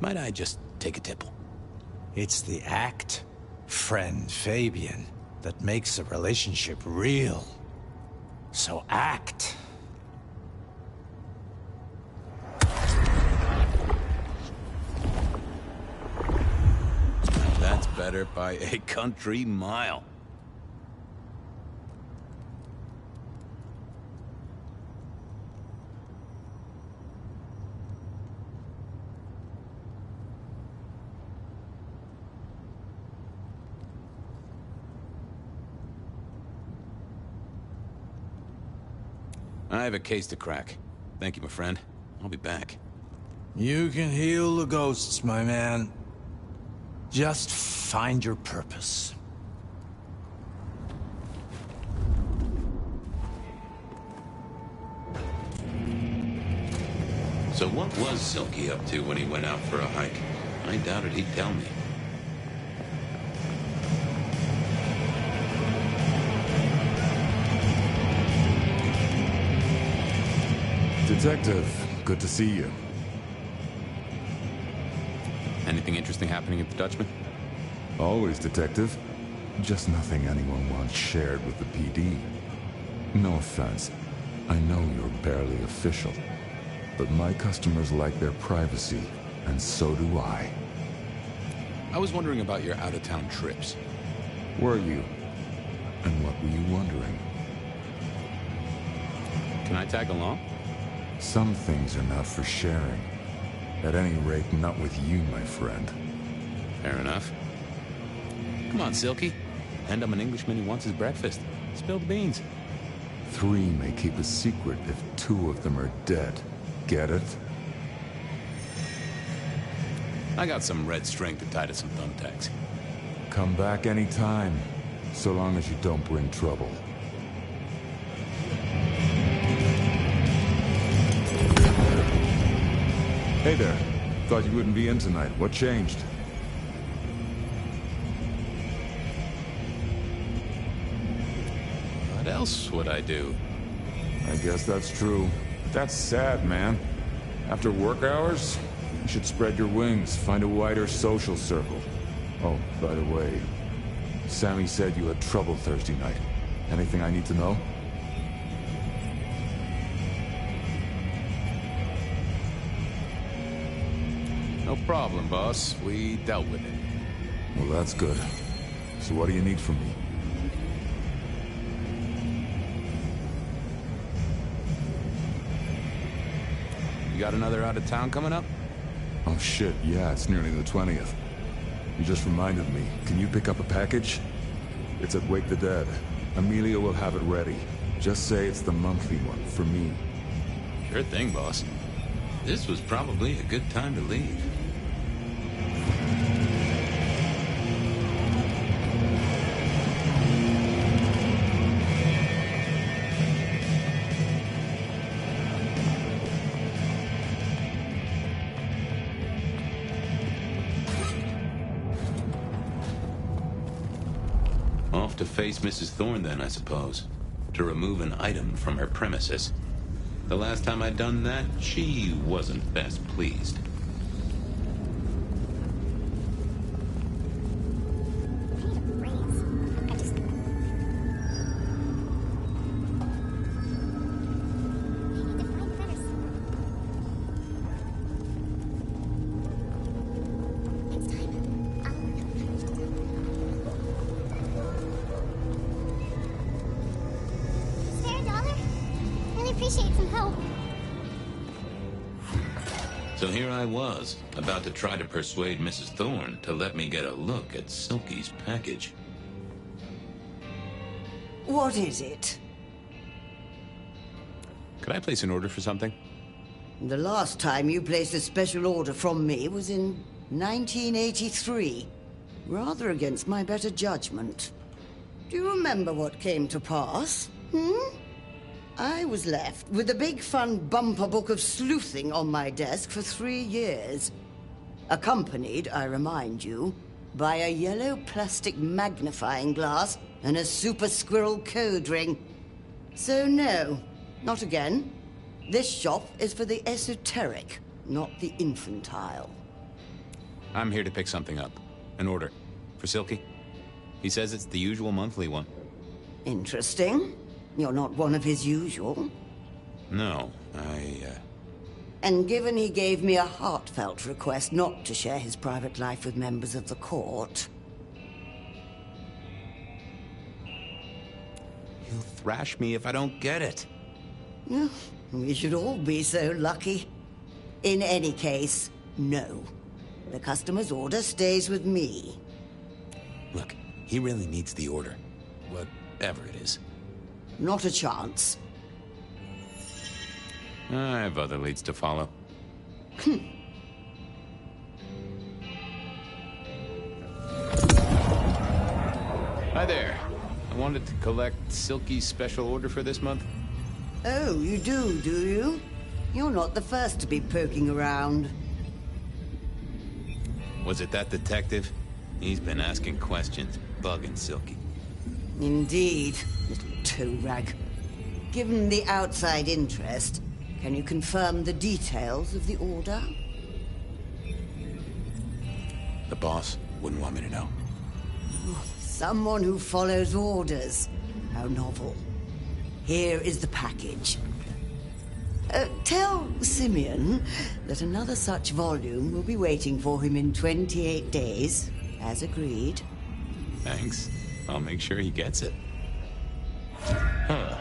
L: Might I just take a tipple?
P: It's the act, friend Fabian, that makes a relationship real. So act.
L: That's better by a country mile. I have a case to crack. Thank you, my friend. I'll be back.
P: You can heal the ghosts, my man. Just find your purpose.
L: So what was Silky up to when he went out for a hike? I doubted he'd tell me.
B: Detective, good to see you.
L: Anything interesting happening at the Dutchman?
B: Always, Detective. Just nothing anyone wants shared with the PD. No offense. I know you're barely official. But my customers like their privacy, and so do I.
L: I was wondering about your out-of-town trips.
B: Were you? And what were you wondering?
L: Can I tag along?
B: Some things are not for sharing. At any rate, not with you, my friend.
L: Fair enough. Come on, Silky. And I'm an Englishman who wants his breakfast. Spill the beans.
B: 3 may keep a secret if 2 of them are dead. Get it?
L: I got some red string to tie to some thumbtacks.
B: Come back anytime, so long as you don't bring trouble. Hey there. Thought you wouldn't be in tonight. What changed?
L: What else would I do?
B: I guess that's true. That's sad, man. After work hours, you should spread your wings, find a wider social circle. Oh, by the way, Sammy said you had trouble Thursday night. Anything I need to know?
L: No problem, boss. We dealt with it.
B: Well, that's good. So what do you need from me?
L: You got another out of town coming up?
B: Oh shit, yeah, it's nearly the 20th. You just reminded me. Can you pick up a package? It's at Wake the Dead. Amelia will have it ready. Just say it's the monthly one, for me.
L: Sure thing, boss.
D: This was probably a good time to leave. Off to face Mrs. Thorne then, I suppose. To remove an item from her premises. The last time I'd done that, she wasn't best pleased. So here I was, about to try to persuade Mrs. Thorne to let me get a look at Silky's package.
Q: What is it?
L: Could I place an order for something?
Q: The last time you placed a special order from me was in 1983. Rather against my better judgment. Do you remember what came to pass? I was left with a big fun bumper book of sleuthing on my desk for 3 years. Accompanied, I remind you, by a yellow plastic magnifying glass and a super squirrel code ring. So no, not again. This shop is for the esoteric, not the infantile.
L: I'm here to pick something up. An order. For Silky. He says it's the usual monthly one.
Q: Interesting. You're not one of his usual.
L: No,
Q: And given he gave me a heartfelt request not to share his private life with members of the court...
L: He'll thrash me if I don't get it.
Q: We should all be so lucky. In any case, no. The customer's order stays with me.
L: Look, he really needs the order. Whatever it is.
Q: Not a chance.
L: I have other leads to follow. Hi there. I wanted to collect Silky's special order for this month.
Q: Oh, you do you? You're not the first to be poking around.
L: Was it that detective? He's been asking questions, bugging Silky.
Q: Indeed, little toe rag. Given the outside interest, can you confirm the details of the order?
L: The boss wouldn't want me to know.
Q: Someone who follows orders. How novel. Here is the package. Tell Simeon that another such volume will be waiting for him in 28 days, as agreed.
L: Thanks. I'll make sure he gets it.
D: Huh.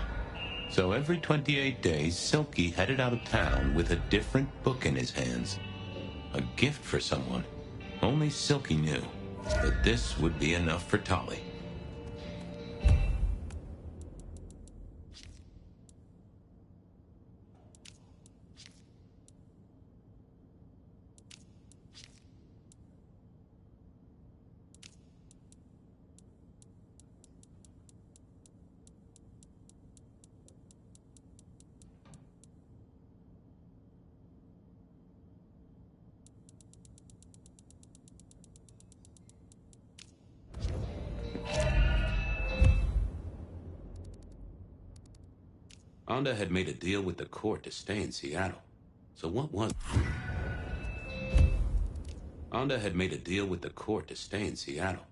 D: So every 28 days, Silky headed out of town with a different book in his hands. A gift for someone. Only Silky knew that this would be enough for Tolly.
L: Onda had made a deal with the court to stay in Seattle. So what was... Onda had made a deal with the court to stay in Seattle.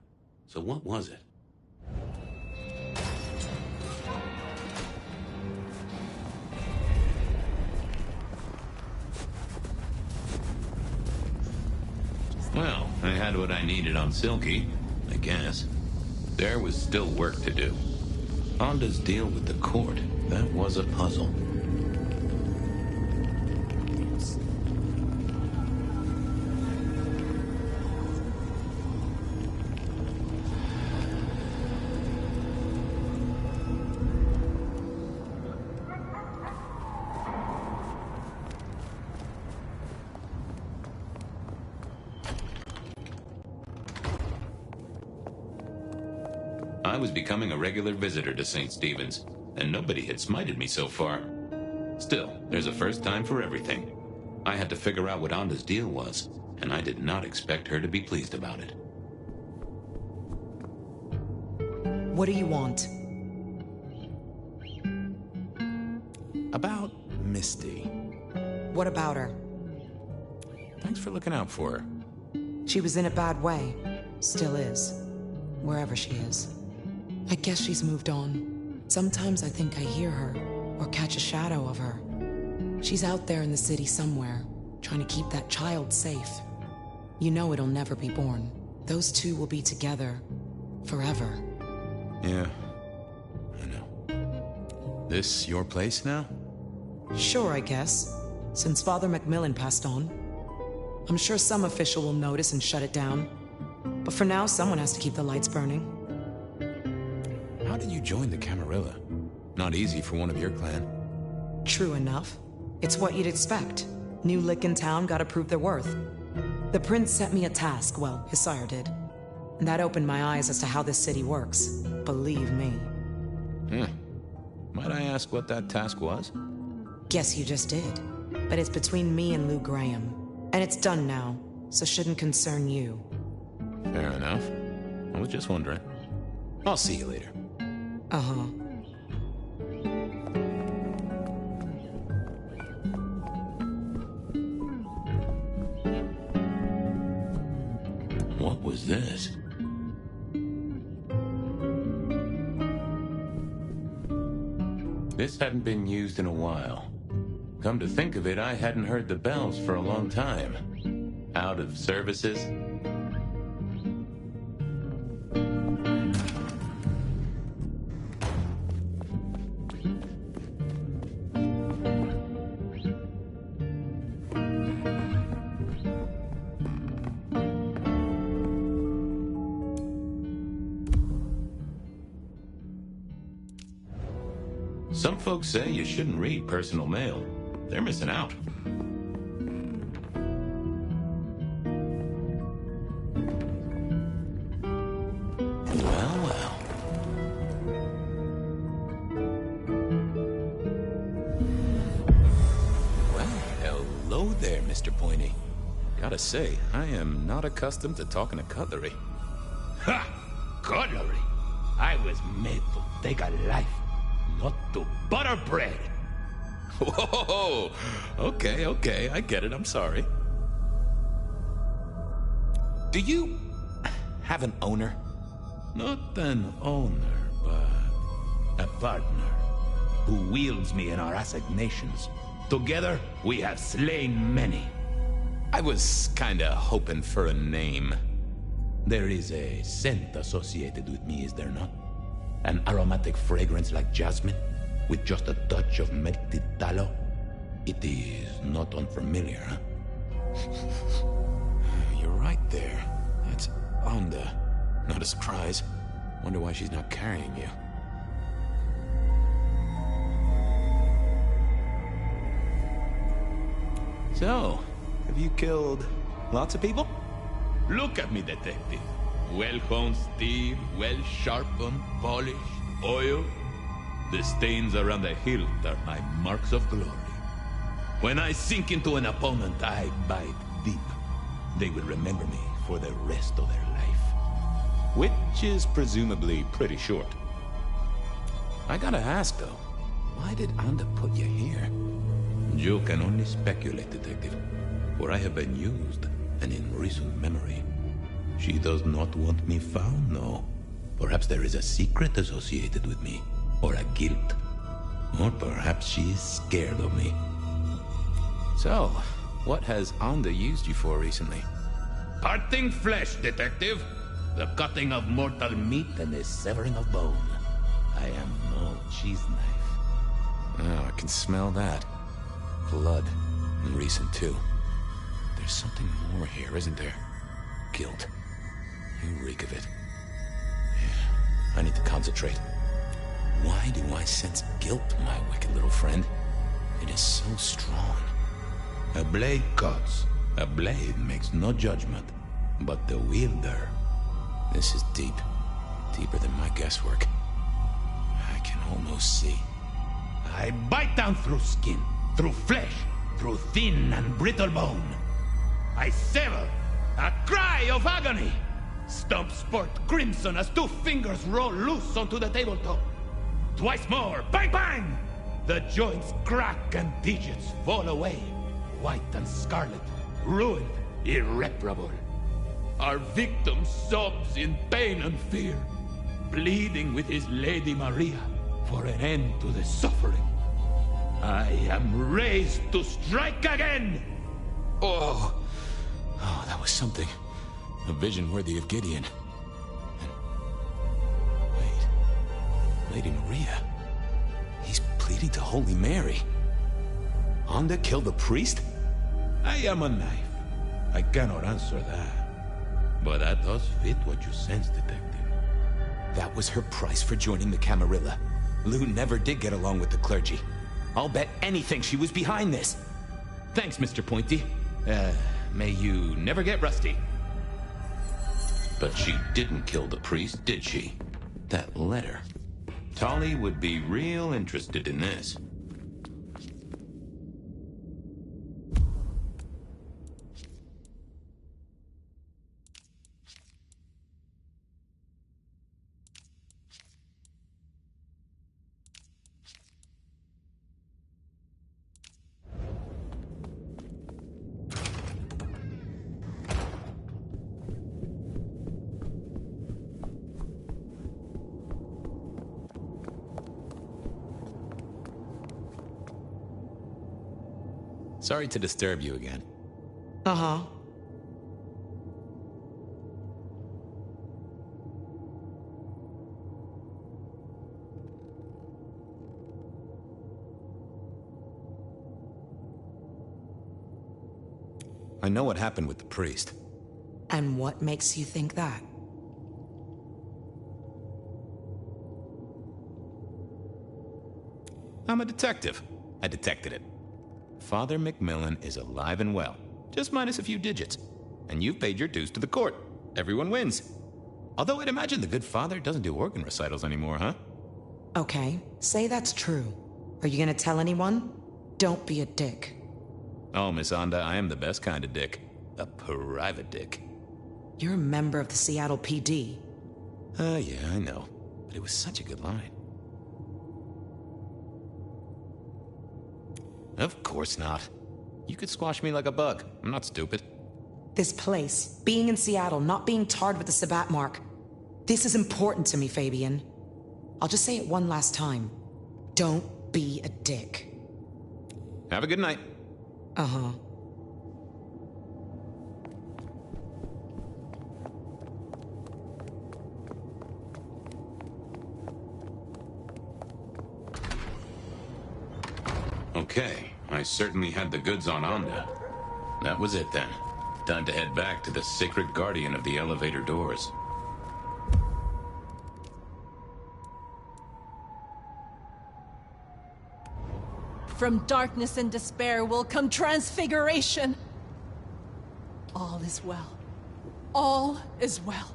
L: So what was it?
D: Well, I had what I needed on Silky, I guess. There was still work to do. Onda's deal with the court, that was a puzzle. I was becoming a regular visitor to St. Stephen's, and nobody had smited me so far. Still, there's a first time for everything. I had to figure out what Onda's deal was, and I did not expect her to be pleased about it.
R: What do you want?
L: About Misty.
R: What about her?
L: Thanks for looking out for her.
R: She was in a bad way. Still is. Wherever she is. I guess she's moved on. Sometimes I think I hear her, or catch a shadow of her. She's out there in the city somewhere, trying to keep that child safe. You know it'll never be born. Those two will be together forever.
L: Yeah, I know. This your place now?
R: Sure, I guess. Since Father Macmillan passed on. I'm sure some official will notice and shut it down. But for now, someone has to keep the lights burning.
L: How did you join the Camarilla? Not easy for one of your clan.
R: True enough. It's what you'd expect. New lick in town, gotta prove their worth. The prince set me a task, well, his sire did. And that opened my eyes as to how this city works. Believe me.
L: Might I ask what that task was?
R: Guess you just did. But it's between me and Lou Graham. And it's done now, so shouldn't concern you.
L: Fair enough. I was just wondering. I'll see you later.
R: Uh-huh.
D: What was this?
L: This hadn't been used in a while. Come to think of it, I hadn't heard the bells for a long time. Out of services?
D: Some folks say you shouldn't read personal mail. They're missing out.
L: Well, well. Well, hello there, Mr. Pointy. Gotta say, I am not accustomed to talking to cutlery.
S: Ha! Cutlery? I was made to take a life, not to butter bread.
L: Whoa! Okay, I get it, I'm sorry. Do you have an owner?
S: Not an owner, but a partner who wields me in our assignations. Together, we have slain many.
L: I was kinda hoping for a name.
S: There is a scent associated with me, is there not? An aromatic fragrance like jasmine, with just a touch of melted tallow. It is not unfamiliar, huh?
L: You're right there. That's Onda. Not a surprise. Wonder why she's not carrying you. So, have you killed lots of people?
S: Look at me, detective. Well-honed steel, well-sharpened, polished, oiled. The stains around the hilt are my marks of glory. When I sink into an opponent, I bite deep. They will remember me for the rest of their life.
L: Which is presumably pretty short. I gotta ask, though. Why did Anda put you here?
S: You can only speculate, Detective, for I have been used, and in recent memory. She does not want me found, no. Perhaps there is a secret associated with me, or a guilt. Or perhaps she is scared of me.
L: So, what has Anda used you for recently?
S: Parting flesh, Detective. The cutting of mortal meat and the severing of bone. I am no cheese knife.
L: Oh, I can smell that. Blood. And recent, too. There's something more here, isn't there? Guilt. You reek of it. Yeah, I need to concentrate. Why do I sense guilt, my wicked little friend? It is so strong.
S: A blade cuts. A blade makes no judgment, but the wielder.
L: This is deep. Deeper than my guesswork. I can almost see.
S: I bite down through skin, through flesh, through thin and brittle bone. I sever, a cry of agony. Stumps spurt crimson as 2 fingers roll loose onto the tabletop. Twice more, bang bang! The joints crack and digits fall away. White and scarlet, ruined, irreparable. Our victim sobs in pain and fear, pleading with his Lady Maria for an end to the suffering. I am raised to strike again!
L: Oh, that was something. A vision worthy of Gideon. And... wait. Lady Maria. He's pleading to Holy Mary. Anda killed the priest?
S: I am a knife. I cannot answer that. But that does fit what you sense, Detective.
L: That was her price for joining the Camarilla. Lou never did get along with the clergy. I'll bet anything she was behind this. Thanks, Mr. Pointy. May you never get rusty.
S: But she didn't kill the priest, did she? That letter. Tolly would be real interested in this.
L: Sorry to disturb you again.
R: Uh-huh.
L: I know what happened with the priest.
R: And what makes you think that?
L: I'm a detective. I detected it. Father McMillan is alive and well, just minus a few digits. And you've paid your dues to the court. Everyone wins. Although I'd imagine the good father doesn't do organ recitals anymore, huh?
R: Okay, say that's true. Are you gonna tell anyone? Don't be a dick.
L: Oh, Miss Anda, I am the best kind of dick. A private dick.
R: You're a member of the Seattle PD.
L: Yeah, I know. But it was such a good line. Of course not. You could squash me like a bug. I'm not stupid.
R: This place, being in Seattle, not being tarred with the Sabbat mark. This is important to me, Fabian. I'll just say it one last time. Don't be a dick.
L: Have a good night.
R: Uh-huh.
S: Okay, I certainly had the goods on Anda. That was it then. Time to head back to the sacred guardian of the elevator doors.
A: From darkness and despair will come transfiguration. All is well. All is well.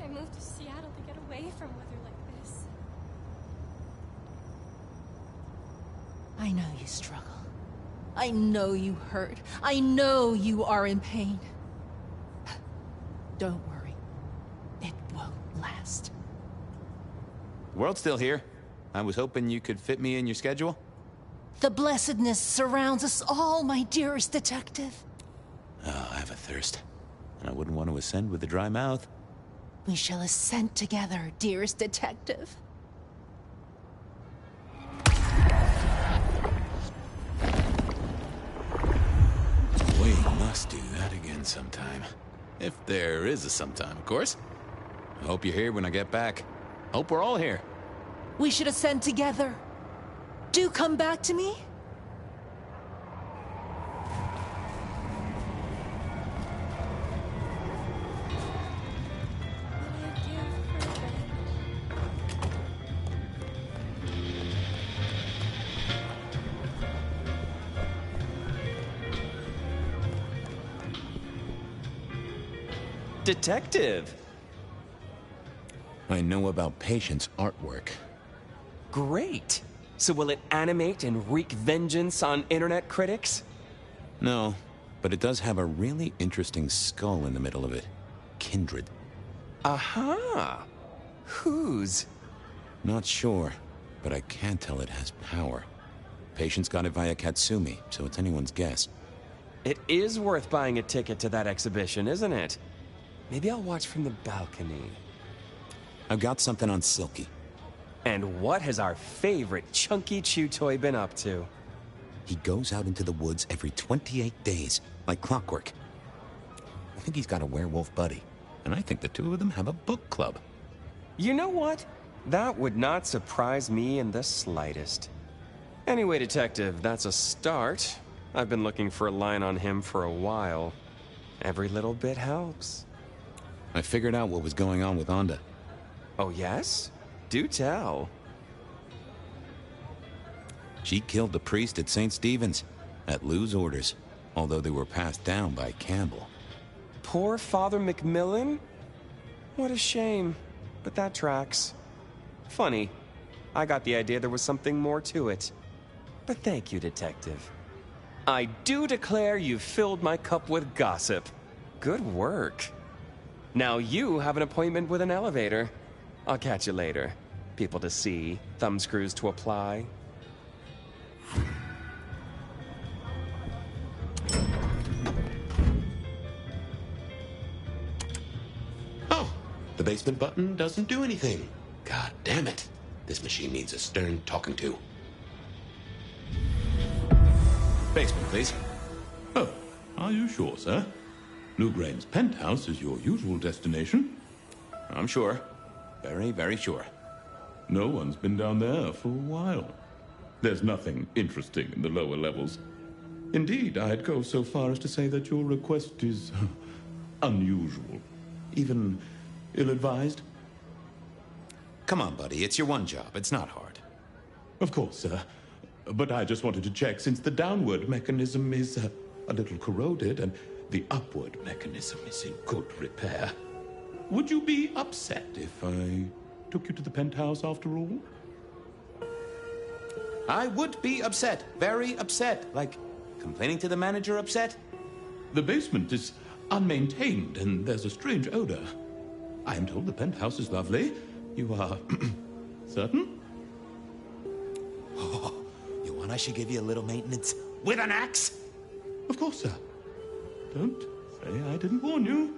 T: I moved to Seattle to get away from weather like this.
A: I know you struggle. I know you hurt. I know you are in pain. Don't worry. It won't last.
L: The world's still here. I was hoping you could fit me in your schedule.
A: The blessedness surrounds us all, my dearest detective.
L: Oh, I have a thirst. And I wouldn't want to ascend with a dry mouth.
A: We shall ascend together, dearest detective.
L: We must do that again sometime. If there is a sometime, of course. I hope you're here when I get back. Hope we're all here.
A: We should ascend together. Do come back to me.
J: Detective!
L: I know about Patient's artwork.
J: Great! So will it animate and wreak vengeance on internet critics?
L: No, but it does have a really interesting skull in the middle of it. Kindred.
J: Aha! Whose?
L: Not sure, but I can tell it has power. Patient's got it via Katsumi, so it's anyone's guess.
J: It is worth buying a ticket to that exhibition, isn't it? Maybe I'll watch from the balcony.
L: I've got something on Silky.
J: And what has our favorite chunky chew toy been up to?
L: He goes out into the woods every 28 days, like clockwork. I think he's got a werewolf buddy, and I think the two of them have a book club.
J: You know what? That would not surprise me in the slightest. Anyway, Detective, that's a start. I've been looking for a line on him for a while. Every little bit helps.
L: I figured out what was going on with Onda.
J: Oh, yes? Do tell.
L: She killed the priest at St. Stephen's, at Lou's orders, although they were passed down by Campbell.
J: Poor Father Macmillan? What a shame, but that tracks. Funny, I got the idea there was something more to it. But thank you, Detective. I do declare you've filled my cup with gossip. Good work. Now you have an appointment with an elevator. I'll catch you later. People to see, thumbscrews to apply.
D: Oh, the basement button doesn't do anything. God damn it. This machine needs a stern talking to.
L: Basement, please.
S: Oh, are you sure, sir? Newgrain's penthouse is your usual destination?
L: I'm sure. Very, very sure.
S: No one's been down there for a while. There's nothing interesting in the lower levels. Indeed, I'd go so far as to say that your request is unusual. Even ill-advised.
L: Come on, buddy. It's your one job. It's not hard.
S: Of course, sir. But I just wanted to check, since the downward mechanism is a little corroded and the upward mechanism is in good repair. Would you be upset if I took you to the penthouse after all?
L: I would be upset. Very upset. Like, complaining to the manager upset?
S: The basement is unmaintained and there's a strange odor. I am told the penthouse is lovely. You are certain?
L: Oh, you want I should give you a little maintenance with an axe?
S: Of course, sir. Don't say I didn't warn you.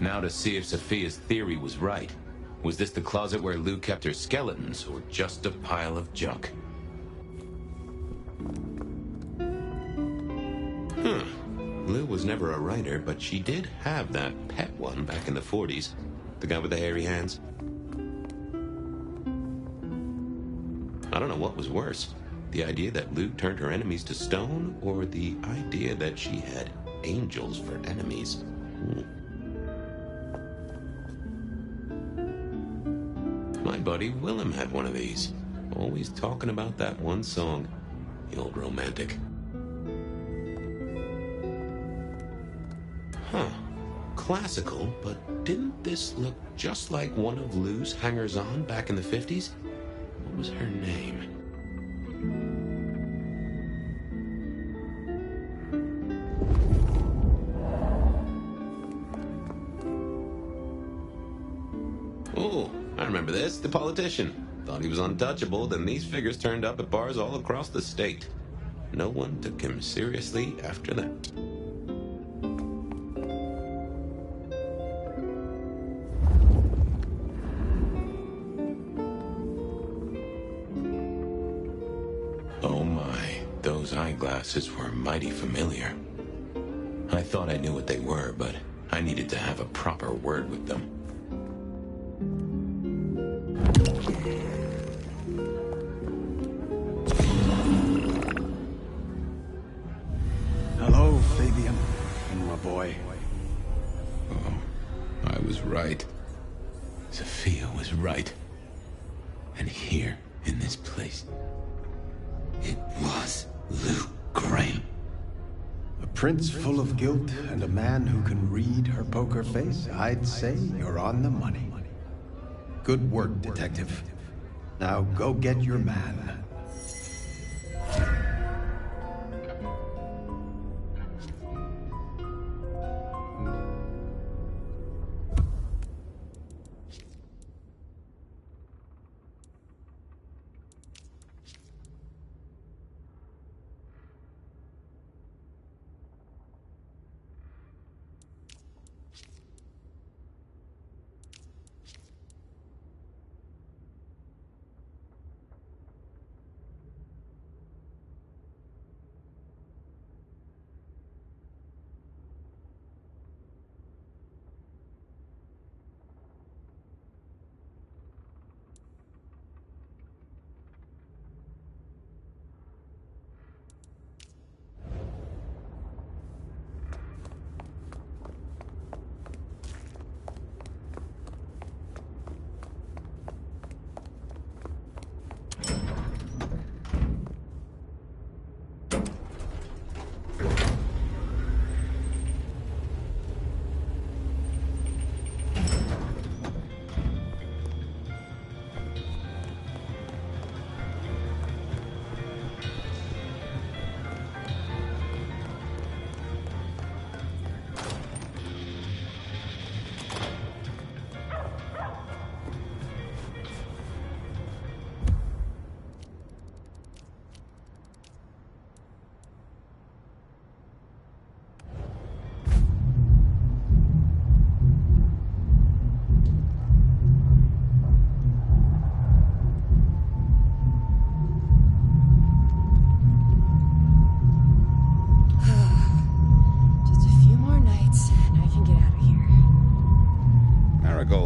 D: Now to see if Sophia's theory was right. Was this the closet where Lou kept her skeletons, or just a pile of junk? Lou was never a writer, but she did have that pet one back in the 40s. The guy with the hairy hands. I don't know what was worse. The idea that Lou turned her enemies to stone, or the idea that she had angels for enemies. My buddy Willem had one of these. Always talking about that one song. The old romantic. Huh. Classical, but didn't this look just like one of Lou's hangers-on back in the 50s? What was her name? remember this. The politician. Thought he was untouchable, then these figures turned up at bars all across the state. No one took him seriously after that. Oh my, those eyeglasses were mighty familiar. I thought I knew what they were, but I needed to have a proper word with them.
U: Hello, Fabian, my boy.
L: Oh, I was right. Sophia was right. And here, in this place, it was Luke Graham.
U: A prince full of guilt and a man who can read her poker face. I'd say you're on the money. Good work, detective. Now go get your man.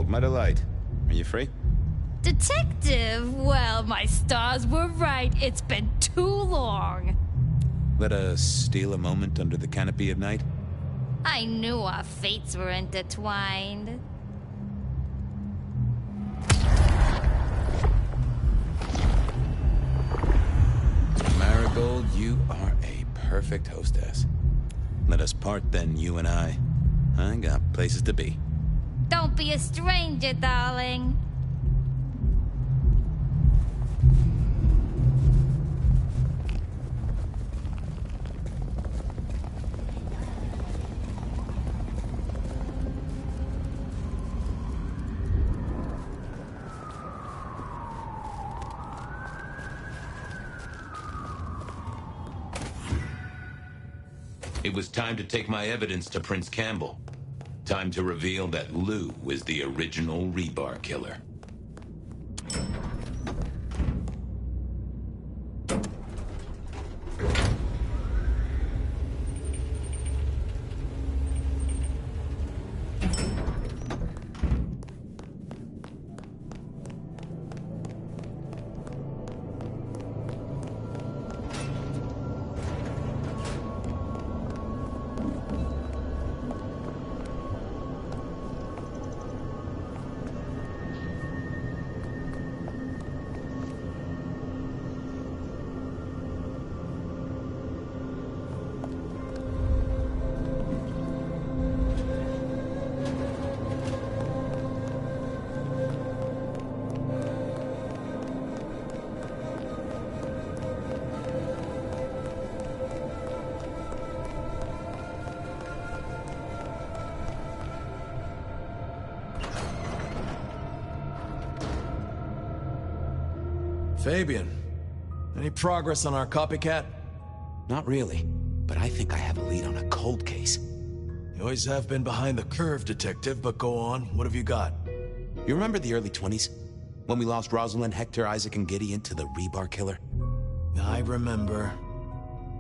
D: My delight. Are you free?
K: Detective, well, my stars were right. It's been too long.
L: Let us steal a moment under the canopy of night?
K: I knew our fates were intertwined.
L: Marigold, you are a perfect hostess. Let us part then, you and I. I got places to be.
K: Don't be a stranger, darling.
D: It was time to take my evidence to Prince Campbell. Time to reveal that Lou was the original rebar killer.
P: Fabian, any progress on our copycat?
L: Not really, but I think I have a lead on a cold case.
P: You always have been behind the curve, Detective, but go on. What have you got?
L: You remember the early 20s? When we lost Rosalind, Hector, Isaac, and Gideon to the rebar killer?
P: I remember.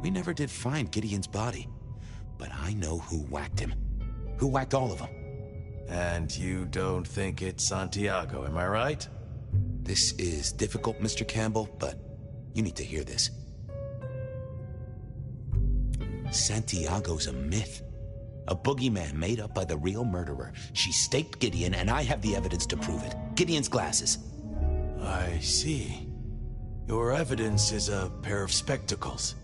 L: We never did find Gideon's body, but I know who whacked him. Who whacked all of them.
P: And you don't think it's Santiago, am I right?
L: This is difficult, Mr. Campbell, but you need to hear this. Santiago's a myth. A boogeyman made up by the real murderer. She staked Gideon, and I have the evidence to prove it. Gideon's glasses.
P: I see. Your evidence is a pair of spectacles.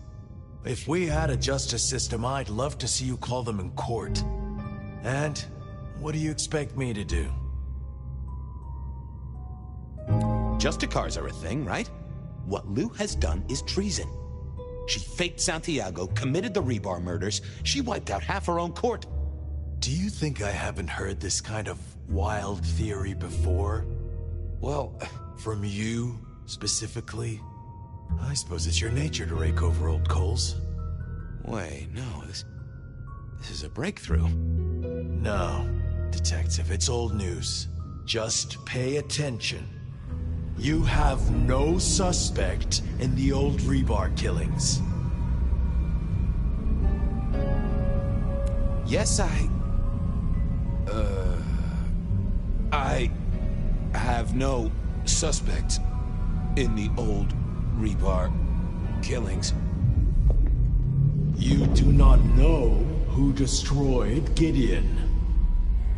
P: If we had a justice system, I'd love to see you call them in court. And what do you expect me to do?
L: Justicars are a thing, right? What Lou has done is treason. She faked Santiago, committed the rebar murders. She wiped out half her own court.
P: Do you think I haven't heard this kind of wild theory before?
L: Well,
P: from you, specifically? I suppose it's your nature to rake over old coals.
L: Wait, no, this is a breakthrough.
P: No, Detective, it's old news. Just pay attention. You have no suspect in the old rebar killings.
L: Yes, I have no suspect in the old rebar killings.
P: You do not know who destroyed Gideon.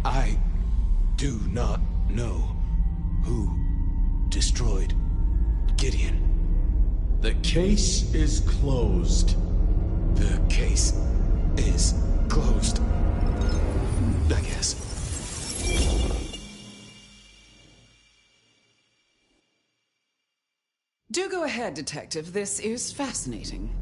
L: I do not know who destroyed Gideon.
P: The case is closed.
L: The case is closed. I guess.
G: Do go ahead, Detective. This is fascinating.